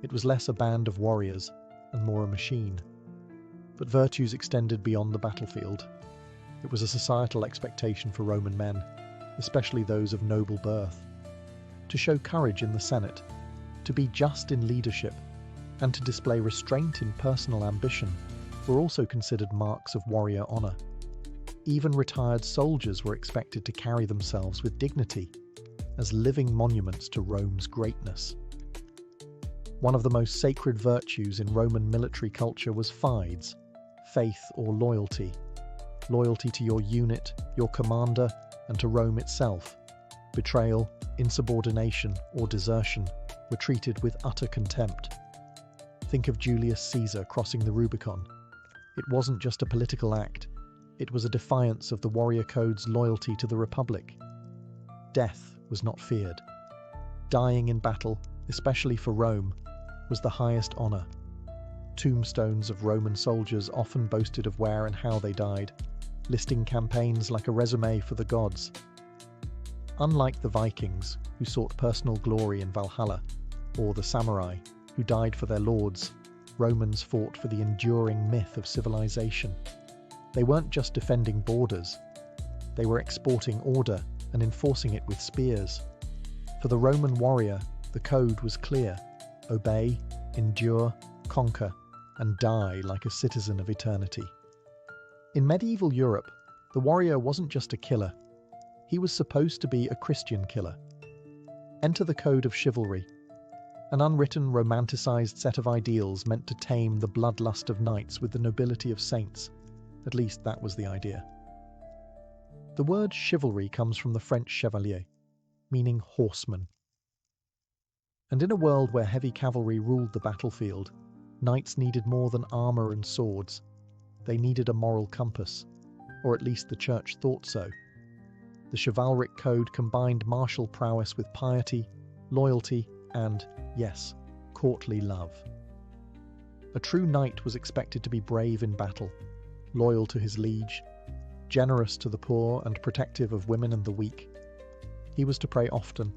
It was less a band of warriors and more a machine. But virtues extended beyond the battlefield. It was a societal expectation for Roman men, especially those of noble birth, to show courage in the Senate, to be just in leadership, and to display restraint in personal ambition were also considered marks of warrior honor. Even retired soldiers were expected to carry themselves with dignity, as living monuments to Rome's greatness. One of the most sacred virtues in Roman military culture was fides, faith or loyalty. Loyalty to your unit, your commander, and to Rome itself. Betrayal, insubordination, or desertion were treated with utter contempt. Think of Julius Caesar crossing the Rubicon. It wasn't just a political act, it was a defiance of the warrior code's loyalty to the Republic. Death was not feared. Dying in battle, especially for Rome, was the highest honor. Tombstones of Roman soldiers often boasted of where and how they died, listing campaigns like a resume for the gods. Unlike the Vikings, who sought personal glory in Valhalla, or the samurai, who died for their lords, Romans fought for the enduring myth of civilization. They weren't just defending borders, they were exporting order and enforcing it with spears. For the Roman warrior, the code was clear: obey, endure, conquer, and die like a citizen of eternity. In medieval Europe, the warrior wasn't just a killer, he was supposed to be a Christian killer. Enter the code of chivalry, an unwritten, romanticized set of ideals meant to tame the bloodlust of knights with the nobility of saints. At least that was the idea. The word chivalry comes from the French chevalier, meaning horseman. And in a world where heavy cavalry ruled the battlefield, knights needed more than armor and swords. They needed a moral compass, or at least the church thought so. The chivalric code combined martial prowess with piety, loyalty, and, yes, courtly love. A true knight was expected to be brave in battle, loyal to his liege, generous to the poor and protective of women and the weak. He was to pray often,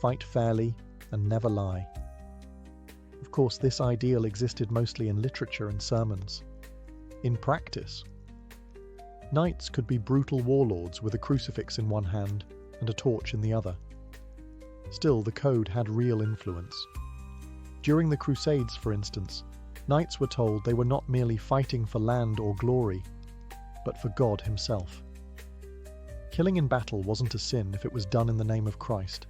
fight fairly, and never lie. Of course, this ideal existed mostly in literature and sermons. In practice, knights could be brutal warlords with a crucifix in one hand and a torch in the other. Still, the code had real influence. During the Crusades, for instance, knights were told they were not merely fighting for land or glory, but for God himself. Killing in battle wasn't a sin if it was done in the name of Christ.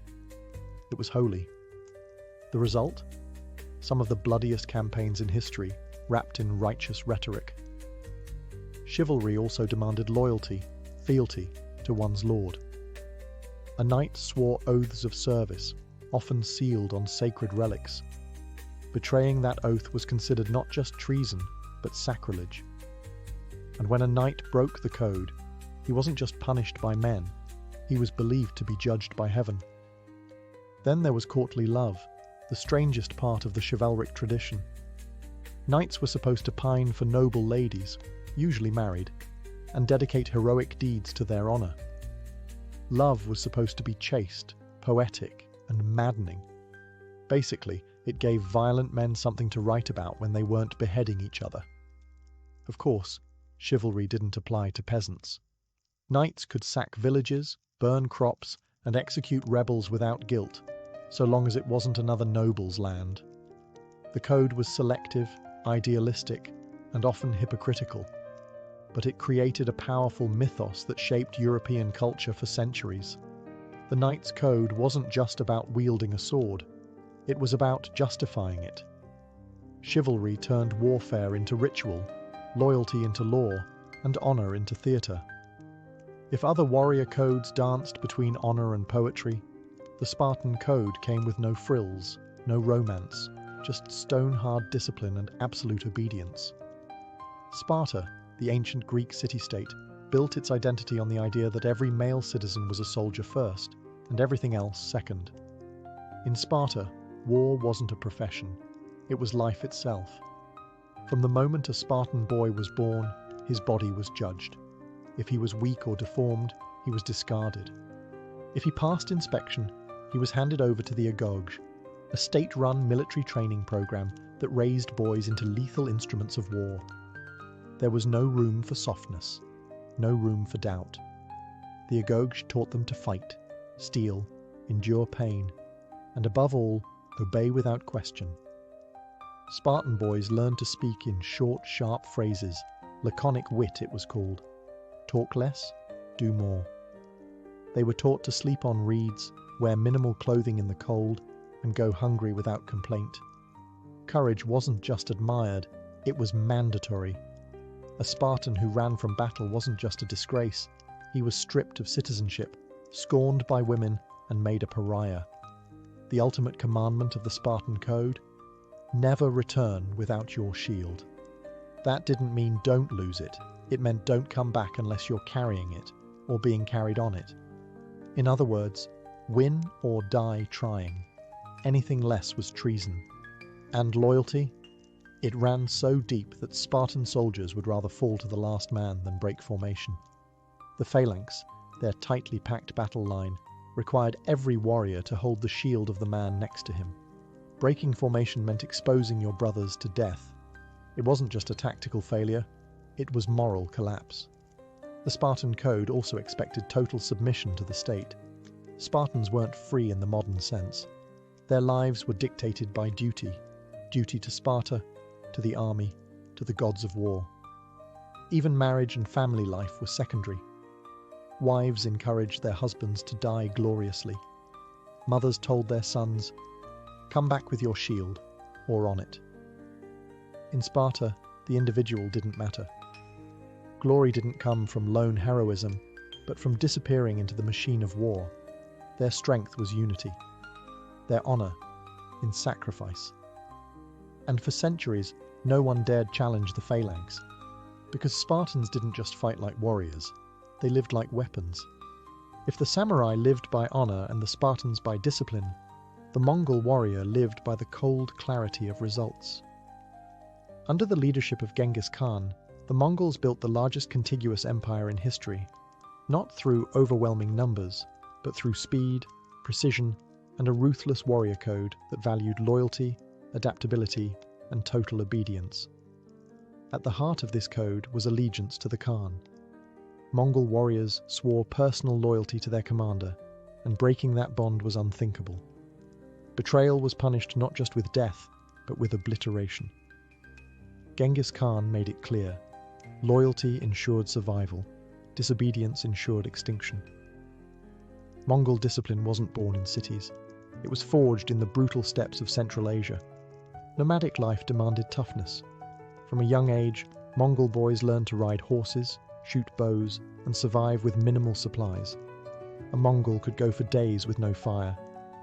It was holy. The result? Some of the bloodiest campaigns in history, wrapped in righteous rhetoric. Chivalry also demanded loyalty, fealty to one's lord. A knight swore oaths of service, often sealed on sacred relics. Betraying that oath was considered not just treason, but sacrilege. And when a knight broke the code, he wasn't just punished by men, he was believed to be judged by heaven. Then there was courtly love, the strangest part of the chivalric tradition. Knights were supposed to pine for noble ladies, usually married, and dedicate heroic deeds to their honor. Love was supposed to be chaste, poetic, and maddening. Basically, it gave violent men something to write about when they weren't beheading each other. Of course, chivalry didn't apply to peasants. Knights could sack villages, burn crops, and execute rebels without guilt, so long as it wasn't another noble's land. The code was selective, idealistic, and often hypocritical, but it created a powerful mythos that shaped European culture for centuries. The knight's code wasn't just about wielding a sword, it was about justifying it. Chivalry turned warfare into ritual, loyalty into law, and honor into theatre. If other warrior codes danced between honor and poetry, the Spartan code came with no frills, no romance, just stone-hard discipline and absolute obedience. Sparta, the ancient Greek city-state, built its identity on the idea that every male citizen was a soldier first, and everything else second. In Sparta, war wasn't a profession, it was life itself. From the moment a Spartan boy was born, his body was judged. If he was weak or deformed, he was discarded. If he passed inspection, he was handed over to the agoge, a state-run military training program that raised boys into lethal instruments of war. There was no room for softness, no room for doubt. The agoge taught them to fight, steal, endure pain, and above all, obey without question. Spartan boys learned to speak in short, sharp phrases, laconic wit it was called. Talk less, do more. They were taught to sleep on reeds, wear minimal clothing in the cold, and go hungry without complaint. Courage wasn't just admired, it was mandatory. A Spartan who ran from battle wasn't just a disgrace, he was stripped of citizenship, scorned by women, and made a pariah. The ultimate commandment of the Spartan code? Never return without your shield. That didn't mean don't lose it, it meant don't come back unless you're carrying it, or being carried on it. In other words, win or die trying. Anything less was treason. And loyalty? It ran so deep that Spartan soldiers would rather fall to the last man than break formation. The phalanx, their tightly packed battle line, required every warrior to hold the shield of the man next to him. Breaking formation meant exposing your brothers to death. It wasn't just a tactical failure, it was moral collapse. The Spartan code also expected total submission to the state. Spartans weren't free in the modern sense. Their lives were dictated by duty. Duty to Sparta, to the army, to the gods of war. Even marriage and family life were secondary. Wives encouraged their husbands to die gloriously. Mothers told their sons, "Come back with your shield, or on it." In Sparta, the individual didn't matter. Glory didn't come from lone heroism, but from disappearing into the machine of war. Their strength was unity. Their honor in sacrifice. And for centuries, no one dared challenge the phalanx. Because Spartans didn't just fight like warriors, they lived like weapons. If the samurai lived by honor and the Spartans by discipline, the Mongol warrior lived by the cold clarity of results. Under the leadership of Genghis Khan, the Mongols built the largest contiguous empire in history, not through overwhelming numbers, but through speed, precision, and a ruthless warrior code that valued loyalty, adaptability, and total obedience. At the heart of this code was allegiance to the Khan. Mongol warriors swore personal loyalty to their commander, and breaking that bond was unthinkable. Betrayal was punished not just with death, but with obliteration. Genghis Khan made it clear: loyalty ensured survival, disobedience ensured extinction. Mongol discipline wasn't born in cities. It was forged in the brutal steppes of Central Asia. Nomadic life demanded toughness. From a young age, Mongol boys learned to ride horses, shoot bows, and survive with minimal supplies. A Mongol could go for days with no fire,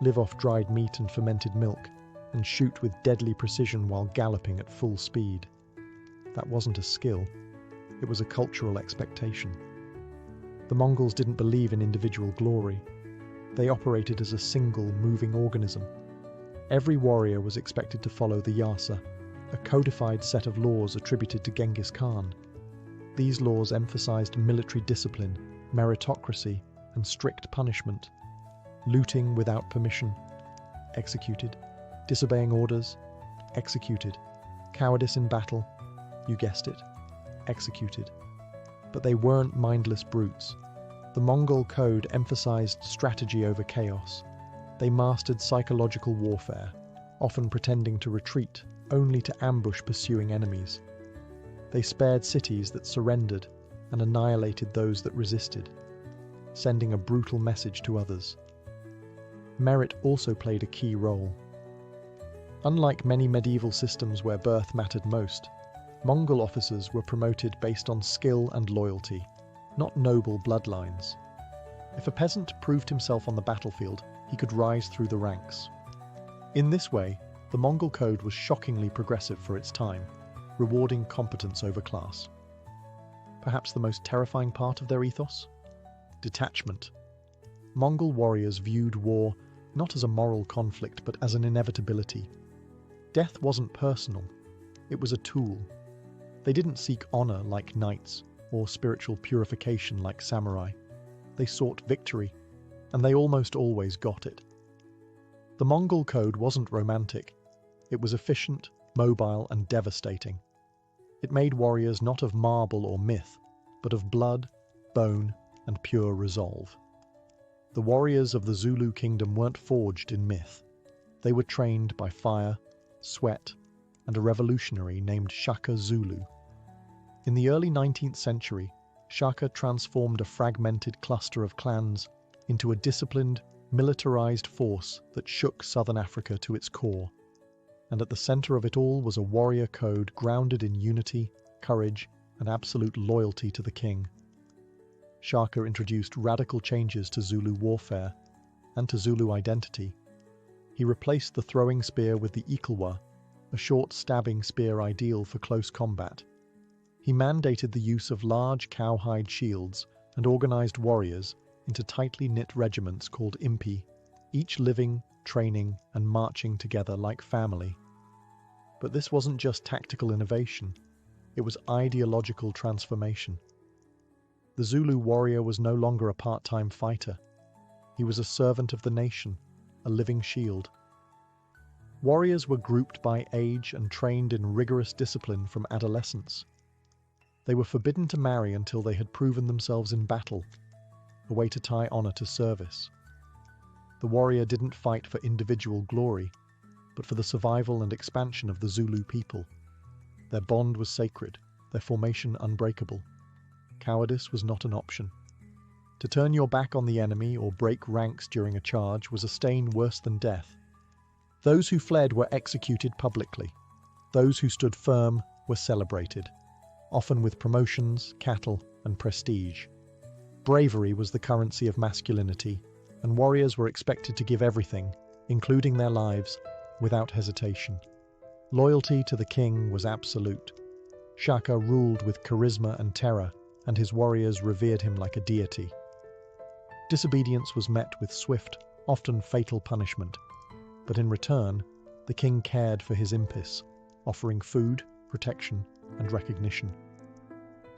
live off dried meat and fermented milk, and shoot with deadly precision while galloping at full speed. That wasn't a skill, it was a cultural expectation. The Mongols didn't believe in individual glory. They operated as a single, moving organism. Every warrior was expected to follow the yasa, a codified set of laws attributed to Genghis Khan. These laws emphasized military discipline, meritocracy, and strict punishment. Looting without permission, executed. Disobeying orders, executed. Cowardice in battle, you guessed it, executed. But they weren't mindless brutes. The Mongol code emphasized strategy over chaos. They mastered psychological warfare, often pretending to retreat, only to ambush pursuing enemies. They spared cities that surrendered and annihilated those that resisted, sending a brutal message to others. Merit also played a key role. Unlike many medieval systems where birth mattered most, Mongol officers were promoted based on skill and loyalty, not noble bloodlines. If a peasant proved himself on the battlefield, he could rise through the ranks. In this way, the Mongol code was shockingly progressive for its time, rewarding competence over class. Perhaps the most terrifying part of their ethos? Detachment. Mongol warriors viewed war not as a moral conflict, but as an inevitability. Death wasn't personal, it was a tool. They didn't seek honor like knights, or spiritual purification like samurai. They sought victory, and they almost always got it. The Mongol code wasn't romantic. It was efficient, mobile, and devastating. It made warriors not of marble or myth, but of blood, bone, and pure resolve. The warriors of the Zulu kingdom weren't forged in myth. They were trained by fire, sweat, and a revolutionary named Shaka Zulu. In the early 19th century, Shaka transformed a fragmented cluster of clans into a disciplined, militarized force that shook southern Africa to its core. And at the center of it all was a warrior code grounded in unity, courage, and absolute loyalty to the king. Shaka introduced radical changes to Zulu warfare and to Zulu identity. He replaced the throwing spear with the ikulwa, a short stabbing spear ideal for close combat. He mandated the use of large cowhide shields and organized warriors into tightly knit regiments called impi, each living, training, and marching together like family. But this wasn't just tactical innovation, it was ideological transformation. The Zulu warrior was no longer a part-time fighter. He was a servant of the nation, a living shield. Warriors were grouped by age and trained in rigorous discipline from adolescence. They were forbidden to marry until they had proven themselves in battle, a way to tie honor to service. The warrior didn't fight for individual glory, but for the survival and expansion of the Zulu people. Their bond was sacred, their formation unbreakable. Cowardice was not an option. To turn your back on the enemy or break ranks during a charge was a stain worse than death. Those who fled were executed publicly. Those who stood firm were celebrated, often with promotions, cattle, and prestige. Bravery was the currency of masculinity, and warriors were expected to give everything, including their lives, without hesitation. Loyalty to the king was absolute. Shaka ruled with charisma and terror, and his warriors revered him like a deity. Disobedience was met with swift, often fatal punishment, but in return, the king cared for his impis, offering food, protection, and recognition.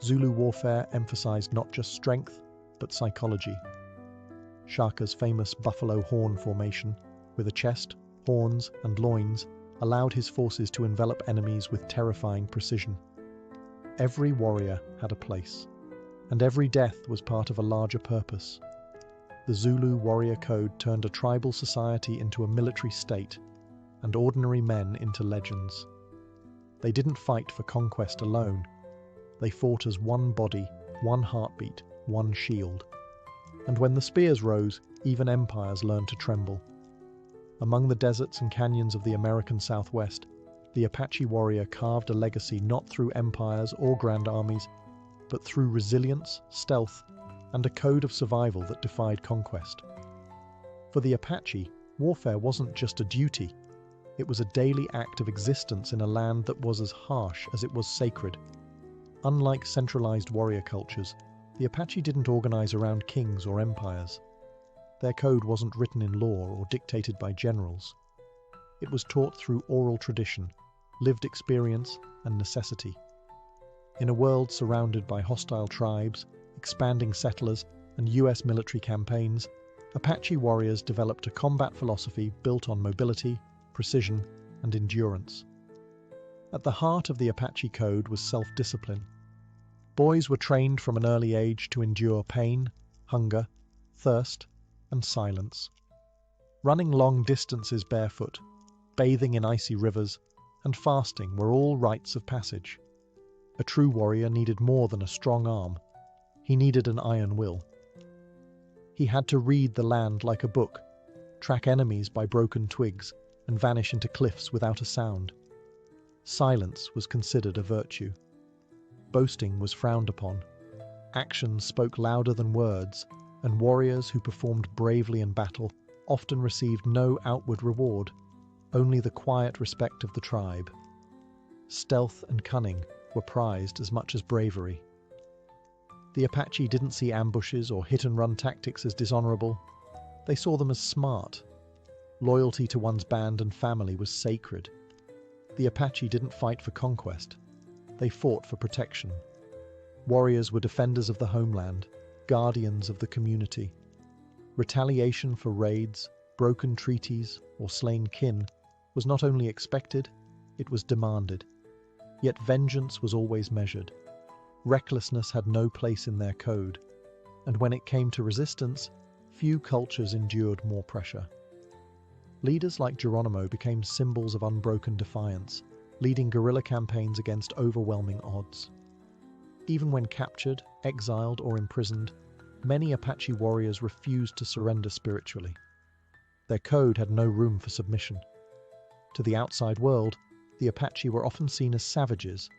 Zulu warfare emphasized not just strength, but psychology. Shaka's famous buffalo horn formation, with a chest, horns, and loins, allowed his forces to envelop enemies with terrifying precision. Every warrior had a place, and every death was part of a larger purpose. The Zulu warrior code turned a tribal society into a military state, and ordinary men into legends. They didn't fight for conquest alone. They fought as one body, one heartbeat, one shield. And when the spears rose, even empires learned to tremble. Among the deserts and canyons of the American Southwest, the Apache warrior carved a legacy not through empires or grand armies, but through resilience, stealth, and a code of survival that defied conquest. For the Apache, warfare wasn't just a duty. It was a daily act of existence in a land that was as harsh as it was sacred. Unlike centralized warrior cultures, the Apache didn't organize around kings or empires. Their code wasn't written in law or dictated by generals. It was taught through oral tradition, lived experience, and necessity. In a world surrounded by hostile tribes, expanding settlers, and US military campaigns, Apache warriors developed a combat philosophy built on mobility, precision, and endurance. At the heart of the Apache code was self-discipline. Boys were trained from an early age to endure pain, hunger, thirst, and silence. Running long distances barefoot, bathing in icy rivers, and fasting were all rites of passage. A true warrior needed more than a strong arm. He needed an iron will. He had to read the land like a book, track enemies by broken twigs, and vanish into cliffs without a sound. Silence was considered a virtue. Boasting was frowned upon. Actions spoke louder than words, and warriors who performed bravely in battle often received no outward reward, only the quiet respect of the tribe. Stealth and cunning were prized as much as bravery. The Apache didn't see ambushes or hit-and-run tactics as dishonorable. They saw them as smart. Loyalty to one's band and family was sacred. The Apache didn't fight for conquest. They fought for protection. Warriors were defenders of the homeland, guardians of the community. Retaliation for raids, broken treaties, or slain kin was not only expected, it was demanded. Yet vengeance was always measured. Recklessness had no place in their code, and when it came to resistance, few cultures endured more pressure. Leaders like Geronimo became symbols of unbroken defiance, leading guerrilla campaigns against overwhelming odds. Even when captured, exiled, or imprisoned, many Apache warriors refused to surrender spiritually. Their code had no room for submission. To the outside world, the Apache were often seen as savages,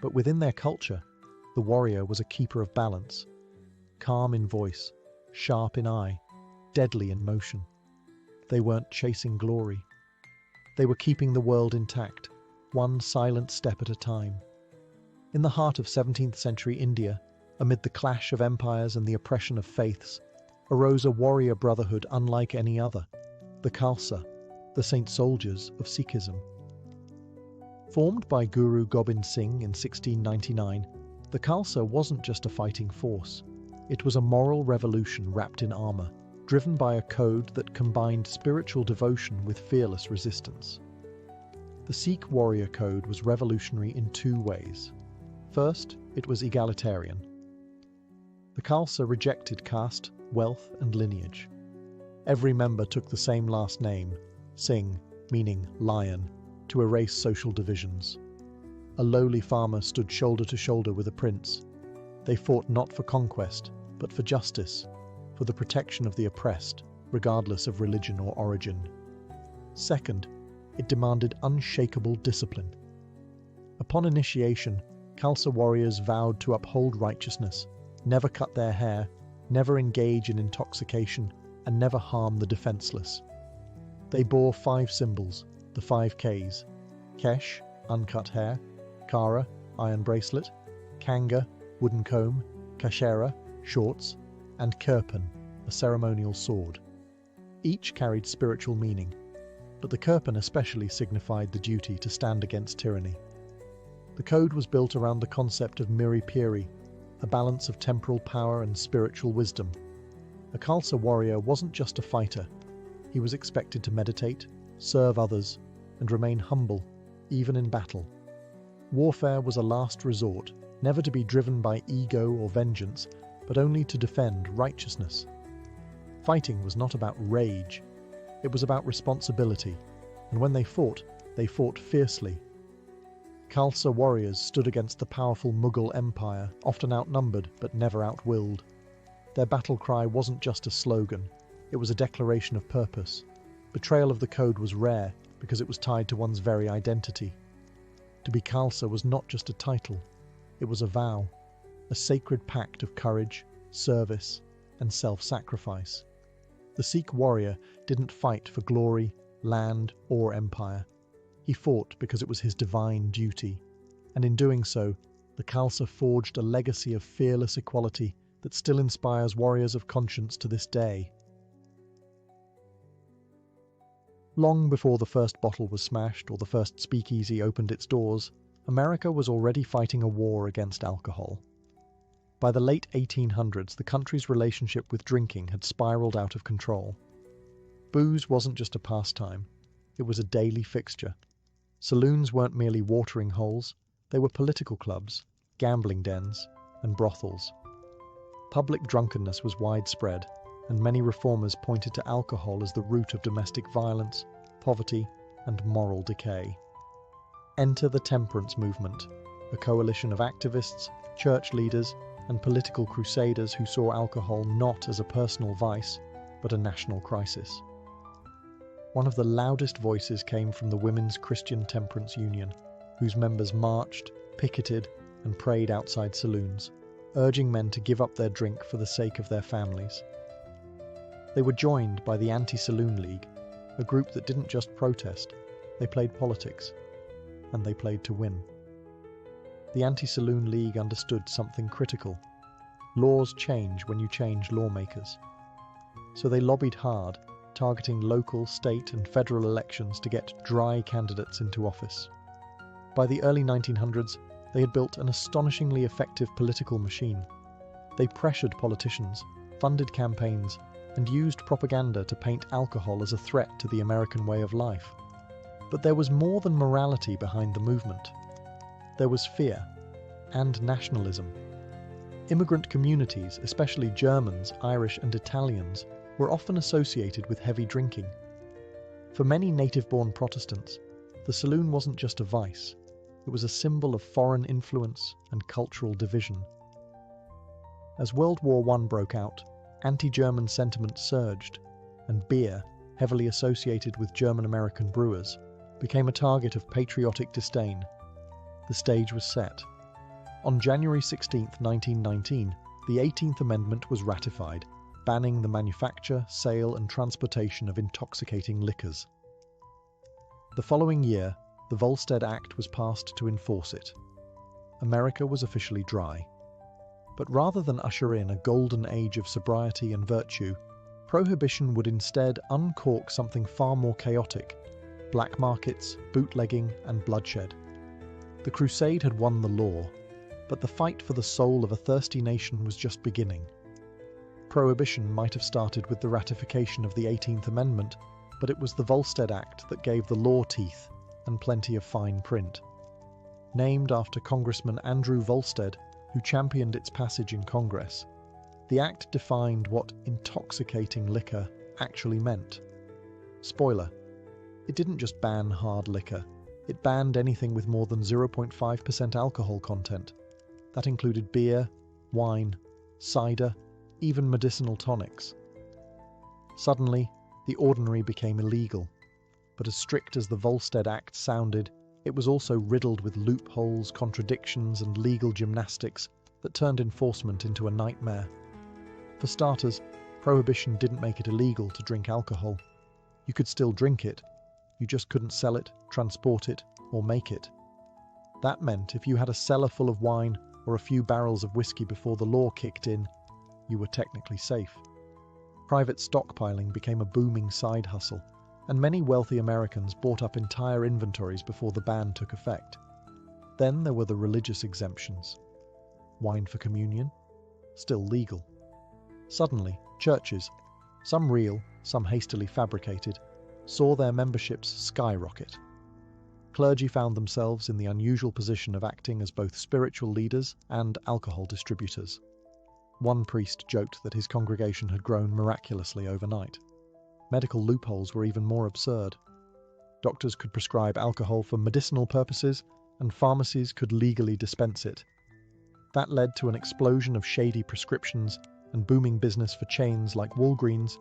but within their culture, the warrior was a keeper of balance, calm in voice, sharp in eye, deadly in motion. They weren't chasing glory. They were keeping the world intact, one silent step at a time. In the heart of 17th century India, amid the clash of empires and the oppression of faiths, arose a warrior brotherhood unlike any other, the Khalsa, the Saint Soldiers of Sikhism. Formed by Guru Gobind Singh in 1699, the Khalsa wasn't just a fighting force. It was a moral revolution wrapped in armor, driven by a code that combined spiritual devotion with fearless resistance. The Sikh warrior code was revolutionary in two ways. First, it was egalitarian. The Khalsa rejected caste, wealth, and lineage. Every member took the same last name, Singh, meaning lion, to erase social divisions. A lowly farmer stood shoulder to shoulder with a prince. They fought not for conquest, but for justice, for the protection of the oppressed, regardless of religion or origin. Second, it demanded unshakable discipline. Upon initiation, Khalsa warriors vowed to uphold righteousness, never cut their hair, never engage in intoxication, and never harm the defenseless. They bore 5 symbols, the 5 Ks: Kesh, uncut hair; Kara, iron bracelet; Kanga, wooden comb; Kashera, shorts; and Kirpan, a ceremonial sword. Each carried spiritual meaning. but the Kirpan especially signified the duty to stand against tyranny. The code was built around the concept of miri piri, a balance of temporal power and spiritual wisdom. A Khalsa warrior wasn't just a fighter. He was expected to meditate, serve others, and remain humble, even in battle. Warfare was a last resort, never to be driven by ego or vengeance, but only to defend righteousness. Fighting was not about rage. It was about responsibility, and when they fought fiercely. Khalsa warriors stood against the powerful Mughal Empire, often outnumbered but never outwilled. Their battle cry wasn't just a slogan, it was a declaration of purpose. Betrayal of the code was rare because it was tied to one's very identity. To be Khalsa was not just a title, it was a vow, a sacred pact of courage, service, and self-sacrifice. The Sikh warrior didn't fight for glory, land, or empire. He fought because it was his divine duty, and in doing so, the Khalsa forged a legacy of fearless equality that still inspires warriors of conscience to this day. Long before the first bottle was smashed or the first speakeasy opened its doors, America was already fighting a war against alcohol. By the late 1800s, the country's relationship with drinking had spiraled out of control. Booze wasn't just a pastime, it was a daily fixture. Saloons weren't merely watering holes, they were political clubs, gambling dens, and brothels. Public drunkenness was widespread, and many reformers pointed to alcohol as the root of domestic violence, poverty, and moral decay. Enter the temperance movement, a coalition of activists, church leaders, and political crusaders who saw alcohol not as a personal vice, but a national crisis. One of the loudest voices came from the Women's Christian Temperance Union, whose members marched, picketed, and prayed outside saloons, urging men to give up their drink for the sake of their families. They were joined by the Anti-Saloon League, a group that didn't just protest, they played politics, and they played to win. The Anti-Saloon League understood something critical. Laws change when you change lawmakers. So they lobbied hard, targeting local, state, and federal elections to get dry candidates into office. By the early 1900s, they had built an astonishingly effective political machine. They pressured politicians, funded campaigns, and used propaganda to paint alcohol as a threat to the American way of life. But there was more than morality behind the movement. There was fear and nationalism. Immigrant communities, especially Germans, Irish, and Italians, were often associated with heavy drinking. For many native-born Protestants, the saloon wasn't just a vice, it was a symbol of foreign influence and cultural division. As World War I broke out, anti-German sentiment surged, and beer, heavily associated with German-American brewers, became a target of patriotic disdain. The stage was set. On January 16, 1919, the 18th Amendment was ratified, banning the manufacture, sale, and transportation of intoxicating liquors. The following year, the Volstead Act was passed to enforce it. America was officially dry. But rather than usher in a golden age of sobriety and virtue, Prohibition would instead uncork something far more chaotic: black markets, bootlegging, and bloodshed. The crusade had won the law, but the fight for the soul of a thirsty nation was just beginning. Prohibition might have started with the ratification of the 18th Amendment, but it was the Volstead Act that gave the law teeth and plenty of fine print. Named after Congressman Andrew Volstead, who championed its passage in Congress, the Act defined what intoxicating liquor actually meant. Spoiler: it didn't just ban hard liquor, it banned anything with more than 0.5% alcohol content. That included beer, wine, cider, even medicinal tonics. Suddenly, the ordinary became illegal, but as strict as the Volstead Act sounded, it was also riddled with loopholes, contradictions, and legal gymnastics that turned enforcement into a nightmare. For starters, Prohibition didn't make it illegal to drink alcohol. You could still drink it, you just couldn't sell it, transport it, or make it. That meant if you had a cellar full of wine or a few barrels of whiskey before the law kicked in, you were technically safe. Private stockpiling became a booming side hustle, and many wealthy Americans bought up entire inventories before the ban took effect. Then there were the religious exemptions. Wine for communion? Still legal. Suddenly, churches, some real, some hastily fabricated, saw their memberships skyrocket. Clergy found themselves in the unusual position of acting as both spiritual leaders and alcohol distributors. One priest joked that his congregation had grown miraculously overnight. Medical loopholes were even more absurd. Doctors could prescribe alcohol for medicinal purposes, and pharmacies could legally dispense it. That led to an explosion of shady prescriptions and booming business for chains like Walgreens,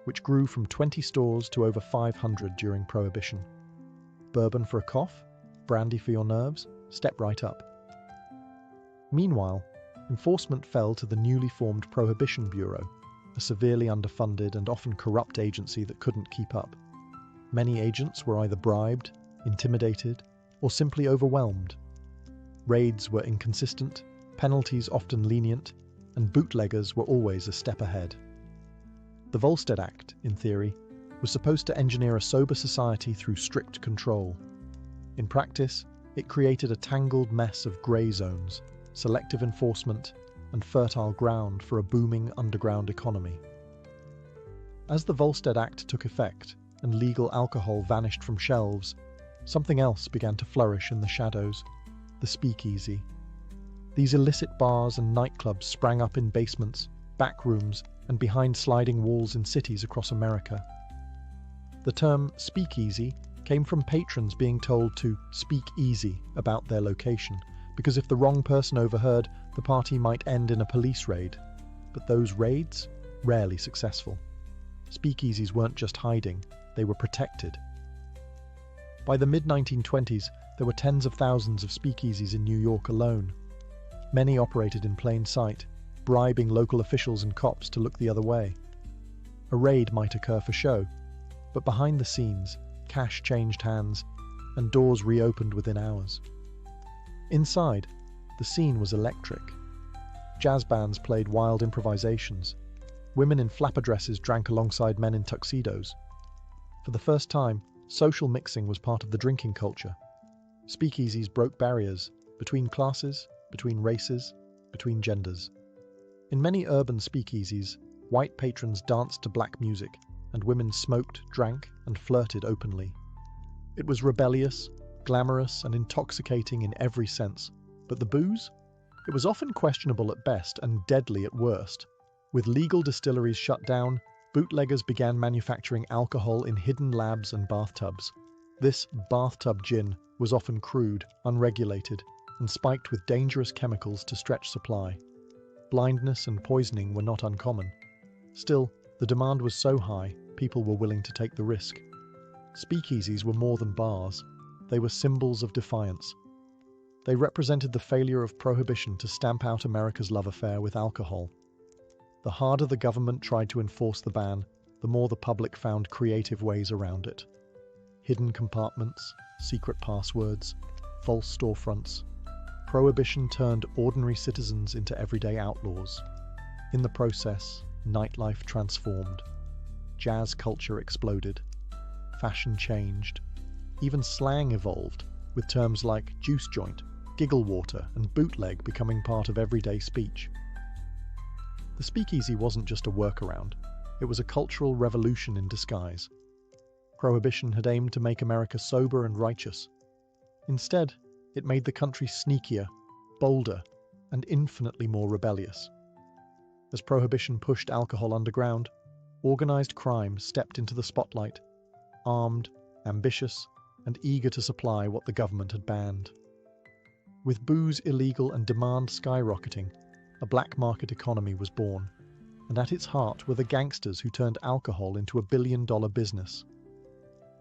which grew from 20 stores to over 500 during Prohibition. Bourbon for a cough? Brandy for your nerves? Step right up. Meanwhile, enforcement fell to the newly formed Prohibition Bureau, a severely underfunded and often corrupt agency that couldn't keep up. Many agents were either bribed, intimidated, or simply overwhelmed. Raids were inconsistent, penalties often lenient, and bootleggers were always a step ahead. The Volstead Act, in theory, was supposed to engineer a sober society through strict control. In practice, it created a tangled mess of grey zones, selective enforcement, and fertile ground for a booming underground economy. As the Volstead Act took effect and legal alcohol vanished from shelves, something else began to flourish in the shadows: the speakeasy. These illicit bars and nightclubs sprang up in basements, back rooms, and behind sliding walls in cities across America. The term speakeasy came from patrons being told to speak easy about their location, because if the wrong person overheard, the party might end in a police raid. But those raids? Rarely successful. Speakeasies weren't just hiding, they were protected. By the mid-1920s, there were tens of thousands of speakeasies in New York alone. Many operated in plain sight, bribing local officials and cops to look the other way. A raid might occur for show, but behind the scenes, cash changed hands, and doors reopened within hours. Inside, the scene was electric. Jazz bands played wild improvisations. Women in flapper dresses drank alongside men in tuxedos. For the first time, social mixing was part of the drinking culture. Speakeasies broke barriers between classes, between races, between genders. In many urban speakeasies, white patrons danced to black music, and women smoked, drank, and flirted openly. It was rebellious, glamorous, and intoxicating in every sense. But the booze? It was often questionable at best and deadly at worst. With legal distilleries shut down, bootleggers began manufacturing alcohol in hidden labs and bathtubs. This bathtub gin was often crude, unregulated, and spiked with dangerous chemicals to stretch supply. Blindness and poisoning were not uncommon. Still, the demand was so high, people were willing to take the risk. Speakeasies were more than bars. They were symbols of defiance. They represented the failure of Prohibition to stamp out America's love affair with alcohol. The harder the government tried to enforce the ban, the more the public found creative ways around it. Hidden compartments, secret passwords, false storefronts. Prohibition turned ordinary citizens into everyday outlaws. In the process, nightlife transformed. Jazz culture exploded. Fashion changed. Even slang evolved, with terms like juice joint, giggle water, and bootleg becoming part of everyday speech. The speakeasy wasn't just a workaround, it was a cultural revolution in disguise. Prohibition had aimed to make America sober and righteous. Instead, it made the country sneakier, bolder, and infinitely more rebellious. As Prohibition pushed alcohol underground, organized crime stepped into the spotlight, armed, ambitious, and eager to supply what the government had banned. With booze illegal and demand skyrocketing, a black market economy was born, and at its heart were the gangsters who turned alcohol into a billion-dollar business.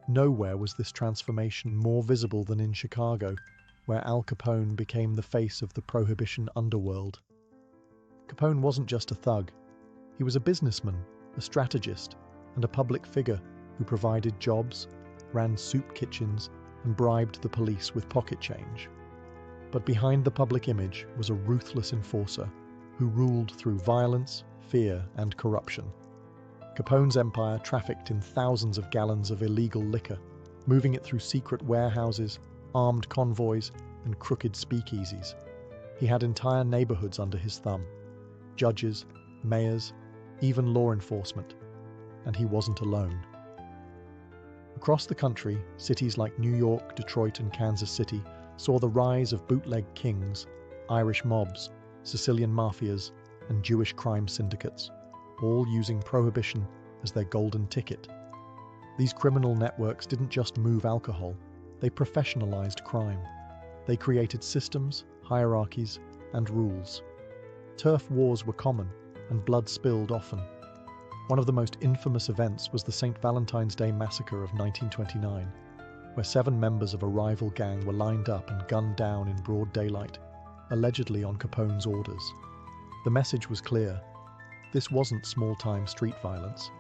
Nowhere was this transformation more visible than in Chicago, where Al Capone became the face of the Prohibition underworld. Capone wasn't just a thug. He was a businessman, a strategist, and a public figure who provided jobs, ran soup kitchens, and bribed the police with pocket change. But behind the public image was a ruthless enforcer who ruled through violence, fear, and corruption. Capone's empire trafficked in thousands of gallons of illegal liquor, moving it through secret warehouses, armed convoys, and crooked speakeasies. He had entire neighborhoods under his thumb, judges, mayors, even law enforcement, and he wasn't alone. Across the country, cities like New York, Detroit, and Kansas City saw the rise of bootleg kings, Irish mobs, Sicilian mafias, and Jewish crime syndicates, all using prohibition as their golden ticket. These criminal networks didn't just move alcohol, they professionalized crime. They created systems, hierarchies, and rules. Turf wars were common, and blood spilled often. One of the most infamous events was the St. Valentine's Day Massacre of 1929, where 7 members of a rival gang were lined up and gunned down in broad daylight, allegedly on Capone's orders. The message was clear. This wasn't small-time street violence.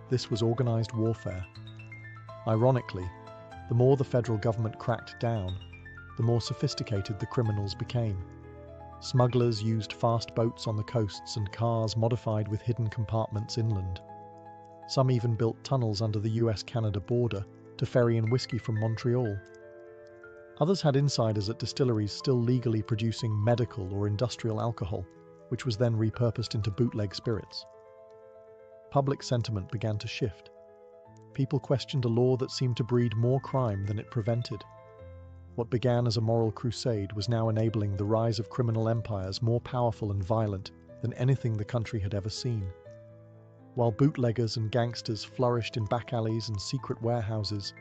This was organized warfare. Ironically, the more the federal government cracked down, the more sophisticated the criminals became. Smugglers used fast boats on the coasts and cars modified with hidden compartments inland. Some even built tunnels under the US-Canada border to ferry in whiskey from Montreal. Others had insiders at distilleries still legally producing medical or industrial alcohol, which was then repurposed into bootleg spirits. Public sentiment began to shift. People questioned a law that seemed to breed more crime than it prevented. What began as a moral crusade was now enabling the rise of criminal empires more powerful and violent than anything the country had ever seen. While bootleggers and gangsters flourished in back alleys and secret warehouses,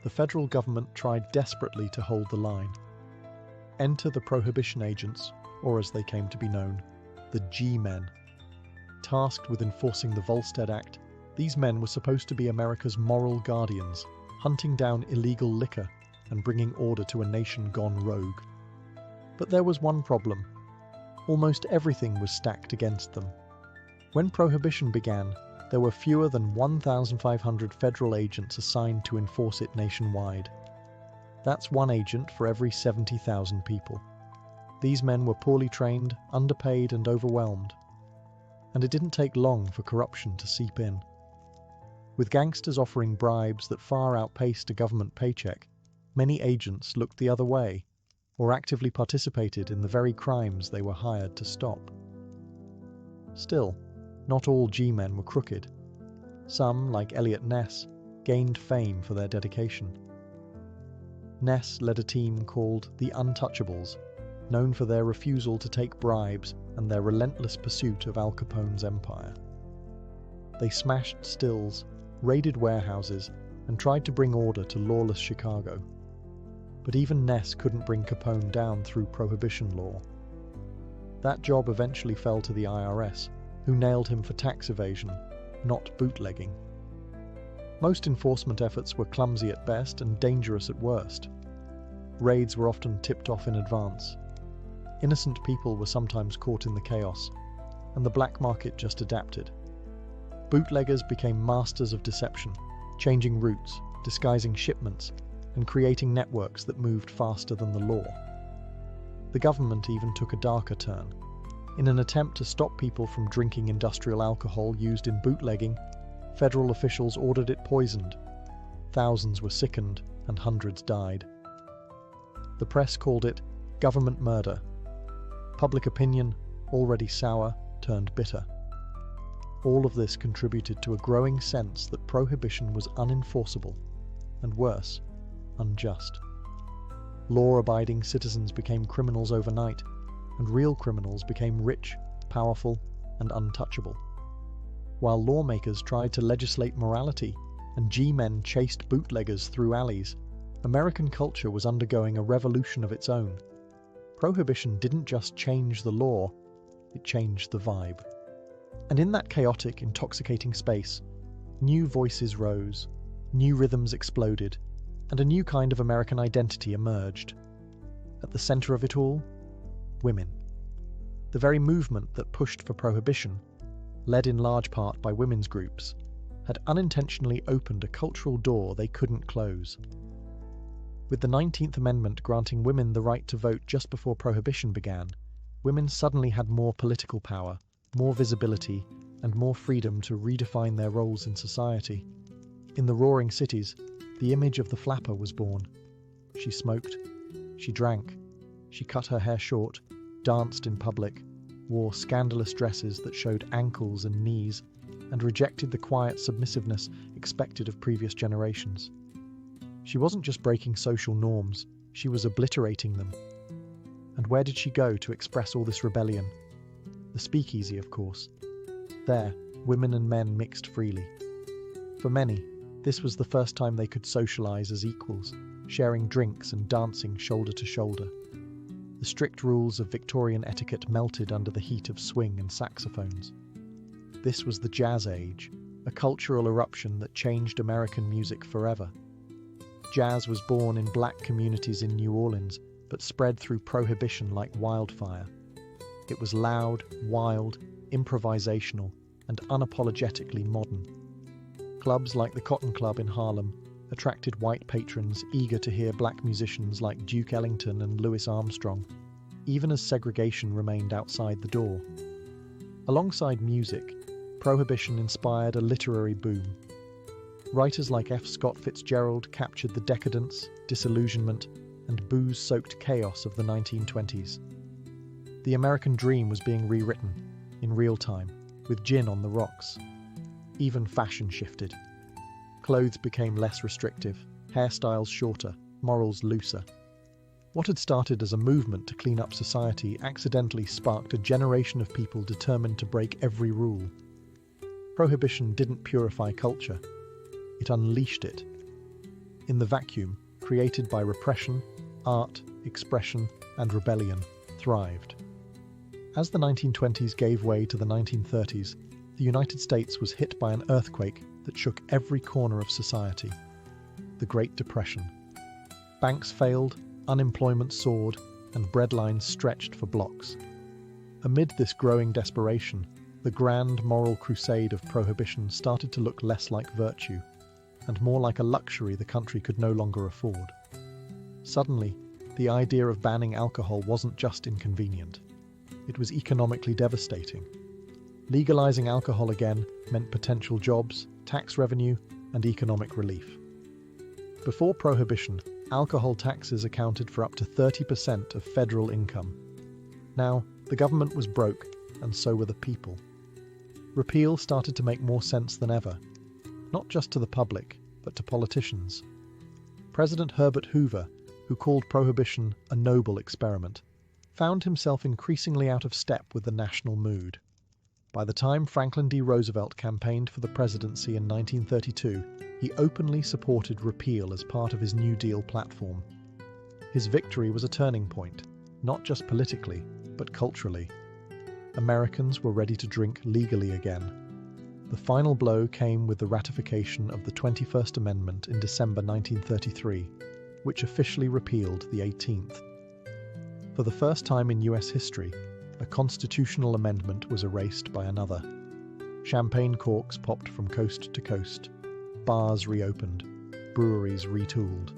the federal government tried desperately to hold the line. Enter the Prohibition agents, or as they came to be known, the G-men. Tasked with enforcing the Volstead Act, these men were supposed to be America's moral guardians, hunting down illegal liquor and bringing order to a nation gone rogue. But there was one problem. Almost everything was stacked against them. When Prohibition began, there were fewer than 1,500 federal agents assigned to enforce it nationwide. That's one agent for every 70,000 people. These men were poorly trained, underpaid, and overwhelmed. And it didn't take long for corruption to seep in. With gangsters offering bribes that far outpaced a government paycheck, many agents looked the other way, or actively participated in the very crimes they were hired to stop. Still, not all G-men were crooked. Some, like Eliot Ness, gained fame for their dedication. Ness led a team called the Untouchables, known for their refusal to take bribes and their relentless pursuit of Al Capone's empire. They smashed stills, raided warehouses, and tried to bring order to lawless Chicago. But even Ness couldn't bring Capone down through prohibition law. That job eventually fell to the IRS, who nailed him for tax evasion, not bootlegging. Most enforcement efforts were clumsy at best and dangerous at worst. Raids were often tipped off in advance. Innocent people were sometimes caught in the chaos, and the black market just adapted. Bootleggers became masters of deception, changing routes, disguising shipments, and creating networks that moved faster than the law. The government even took a darker turn. In an attempt to stop people from drinking industrial alcohol used in bootlegging, federal officials ordered it poisoned. Thousands were sickened and hundreds died. The press called it government murder. Public opinion, already sour, turned bitter. All of this contributed to a growing sense that prohibition was unenforceable, and worse, unjust. Law-abiding citizens became criminals overnight, and real criminals became rich, powerful, and untouchable. While lawmakers tried to legislate morality and G-men chased bootleggers through alleys, American culture was undergoing a revolution of its own. Prohibition didn't just change the law, it changed the vibe. And in that chaotic, intoxicating space, new voices rose, new rhythms exploded, and a new kind of American identity emerged. At the center of it all, women. The very movement that pushed for prohibition, led in large part by women's groups, had unintentionally opened a cultural door they couldn't close. With the 19th Amendment granting women the right to vote just before Prohibition began, women suddenly had more political power, more visibility, and more freedom to redefine their roles in society. In the roaring cities, the image of the flapper was born. She smoked, she drank, she cut her hair short, danced in public, wore scandalous dresses that showed ankles and knees, and rejected the quiet submissiveness expected of previous generations. She wasn't just breaking social norms, she was obliterating them. And where did she go to express all this rebellion? The speakeasy, of course. There, women and men mixed freely. For many, this was the first time they could socialize as equals, sharing drinks and dancing shoulder to shoulder. The strict rules of Victorian etiquette melted under the heat of swing and saxophones. This was the jazz age, a cultural eruption that changed American music forever. Jazz was born in black communities in New Orleans, but spread through Prohibition like wildfire. It was loud, wild, improvisational, and unapologetically modern. Clubs like the Cotton Club in Harlem attracted white patrons eager to hear black musicians like Duke Ellington and Louis Armstrong, even as segregation remained outside the door. Alongside music, Prohibition inspired a literary boom. Writers like F. Scott Fitzgerald captured the decadence, disillusionment, and booze-soaked chaos of the 1920s. The American dream was being rewritten, in real time, with gin on the rocks. Even fashion shifted. Clothes became less restrictive, hairstyles shorter, morals looser. What had started as a movement to clean up society accidentally sparked a generation of people determined to break every rule. Prohibition didn't purify culture. It unleashed it. In the vacuum, created by repression, art, expression, and rebellion, thrived. As the 1920s gave way to the 1930s, the United States was hit by an earthquake that shook every corner of society. The Great Depression. Banks failed, unemployment soared, and breadlines stretched for blocks. Amid this growing desperation, the grand moral crusade of Prohibition started to look less like virtue, and more like a luxury the country could no longer afford. Suddenly, the idea of banning alcohol wasn't just inconvenient. It was economically devastating. Legalizing alcohol again meant potential jobs, tax revenue, and economic relief. Before Prohibition, alcohol taxes accounted for up to 30% of federal income. Now, the government was broke, and so were the people. Repeal started to make more sense than ever, not just to the public, but to politicians. President Herbert Hoover, who called Prohibition a noble experiment, found himself increasingly out of step with the national mood. By the time Franklin D. Roosevelt campaigned for the presidency in 1932, he openly supported repeal as part of his New Deal platform. His victory was a turning point, not just politically, but culturally. Americans were ready to drink legally again. The final blow came with the ratification of the 21st Amendment in December 1933, which officially repealed the 18th. For the first time in US history, a constitutional amendment was erased by another. Champagne corks popped from coast to coast. Bars reopened. Breweries retooled.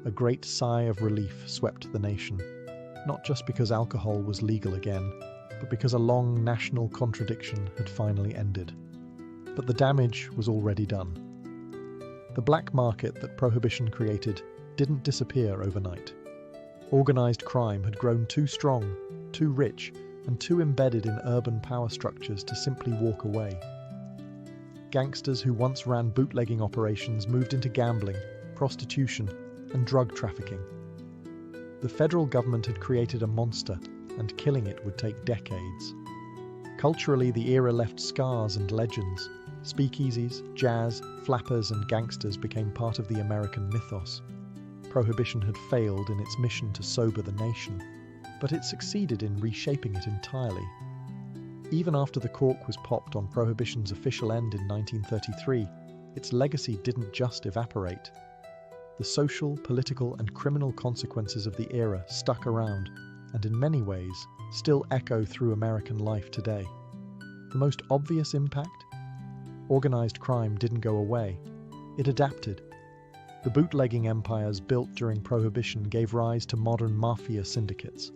A great sigh of relief swept the nation, not just because alcohol was legal again, but because a long national contradiction had finally ended. But the damage was already done. The black market that Prohibition created didn't disappear overnight. Organized crime had grown too strong, too rich, and too embedded in urban power structures to simply walk away. Gangsters who once ran bootlegging operations moved into gambling, prostitution, and drug trafficking. The federal government had created a monster, and killing it would take decades. Culturally, the era left scars and legends. Speakeasies, jazz, flappers, and gangsters became part of the American mythos. Prohibition had failed in its mission to sober the nation, but it succeeded in reshaping it entirely. Even after the cork was popped on Prohibition's official end in 1933, its legacy didn't just evaporate. The social, political, and criminal consequences of the era stuck around, and in many ways, still echo through American life today. The most obvious impact? Organized crime didn't go away. It adapted. The bootlegging empires built during Prohibition gave rise to modern mafia syndicates.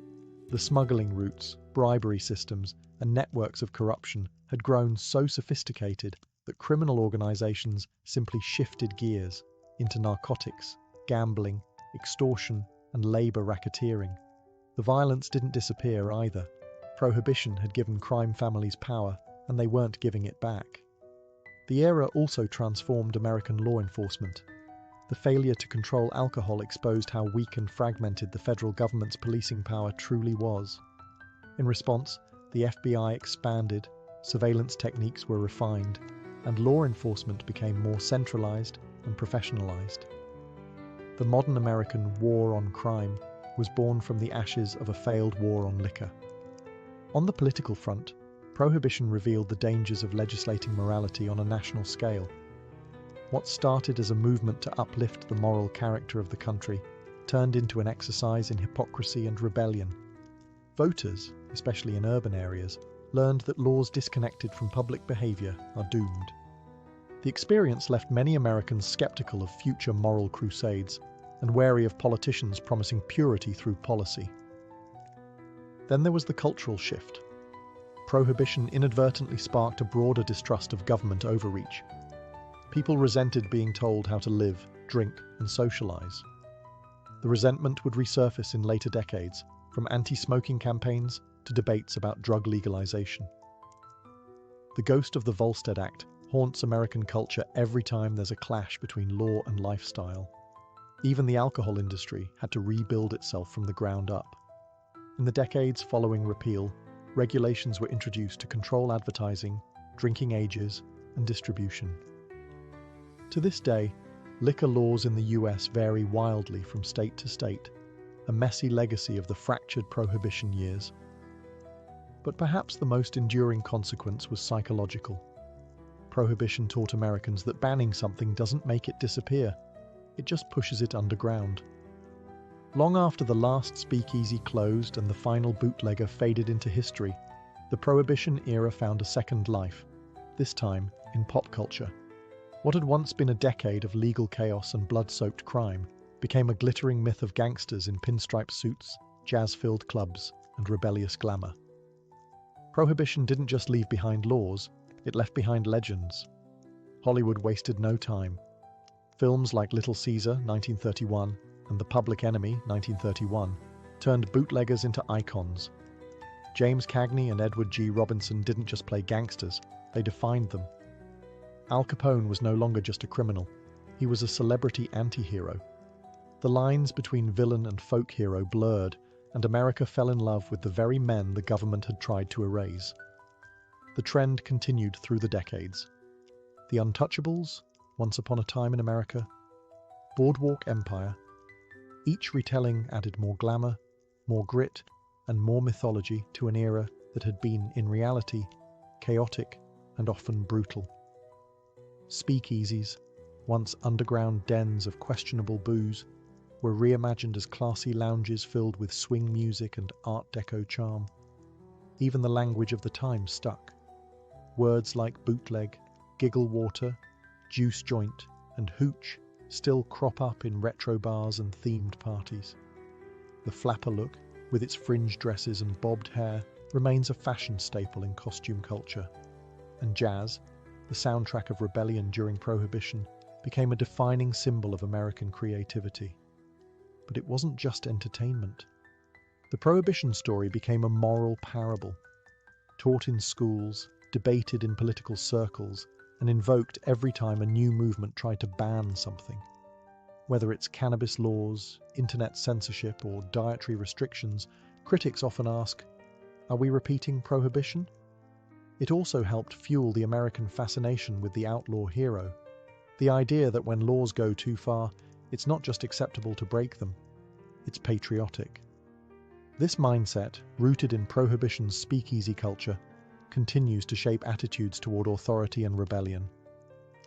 The smuggling routes, bribery systems, and networks of corruption had grown so sophisticated that criminal organizations simply shifted gears into narcotics, gambling, extortion, and labor racketeering. The violence didn't disappear either. Prohibition had given crime families power, and they weren't giving it back. The era also transformed American law enforcement. The failure to control alcohol exposed how weak and fragmented the federal government's policing power truly was. In response, the FBI expanded, surveillance techniques were refined, and law enforcement became more centralized and professionalized. The modern American war on crime was born from the ashes of a failed war on liquor. On the political front, Prohibition revealed the dangers of legislating morality on a national scale. What started as a movement to uplift the moral character of the country turned into an exercise in hypocrisy and rebellion. Voters, especially in urban areas, learned that laws disconnected from public behavior are doomed. The experience left many Americans skeptical of future moral crusades and wary of politicians promising purity through policy. Then there was the cultural shift. Prohibition inadvertently sparked a broader distrust of government overreach. People resented being told how to live, drink, and socialize. The resentment would resurface in later decades, from anti-smoking campaigns to debates about drug legalization. The ghost of the Volstead Act haunts American culture every time there's a clash between law and lifestyle. Even the alcohol industry had to rebuild itself from the ground up. In the decades following repeal, regulations were introduced to control advertising, drinking ages, and distribution. To this day, liquor laws in the US vary wildly from state to state, a messy legacy of the fractured Prohibition years. But perhaps the most enduring consequence was psychological. Prohibition taught Americans that banning something doesn't make it disappear, it just pushes it underground. Long after the last speakeasy closed and the final bootlegger faded into history, the Prohibition era found a second life, this time in pop culture. What had once been a decade of legal chaos and blood-soaked crime became a glittering myth of gangsters in pinstripe suits, jazz-filled clubs, and rebellious glamour. Prohibition didn't just leave behind laws, it left behind legends. Hollywood wasted no time. Films like Little Caesar, 1931, and The Public Enemy, 1931, turned bootleggers into icons. James Cagney and Edward G. Robinson didn't just play gangsters, they defined them. Al Capone was no longer just a criminal, he was a celebrity anti-hero. The lines between villain and folk hero blurred, and America fell in love with the very men the government had tried to erase. The trend continued through the decades. The Untouchables, Once Upon a Time in America, Boardwalk Empire, each retelling added more glamour, more grit, and more mythology to an era that had been, in reality, chaotic and often brutal. Speakeasies, once underground dens of questionable booze, were reimagined as classy lounges filled with swing music and Art Deco charm. Even the language of the time stuck. Words like bootleg, giggle water, juice joint, and hooch still crop up in retro bars and themed parties. The flapper look, with its fringe dresses and bobbed hair, remains a fashion staple in costume culture. And jazz, the soundtrack of rebellion during Prohibition, became a defining symbol of American creativity. But it wasn't just entertainment. The Prohibition story became a moral parable, taught in schools, debated in political circles, and invoked every time a new movement tried to ban something. Whether it's cannabis laws, internet censorship, or dietary restrictions, critics often ask, are we repeating Prohibition? It also helped fuel the American fascination with the outlaw hero. The idea that when laws go too far, it's not just acceptable to break them, it's patriotic. This mindset, rooted in Prohibition's speakeasy culture, continues to shape attitudes toward authority and rebellion.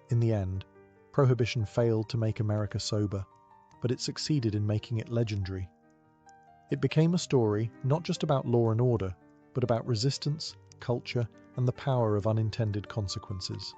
In the end, Prohibition failed to make America sober, but it succeeded in making it legendary. It became a story not just about law and order, but about resistance, culture, and the power of unintended consequences.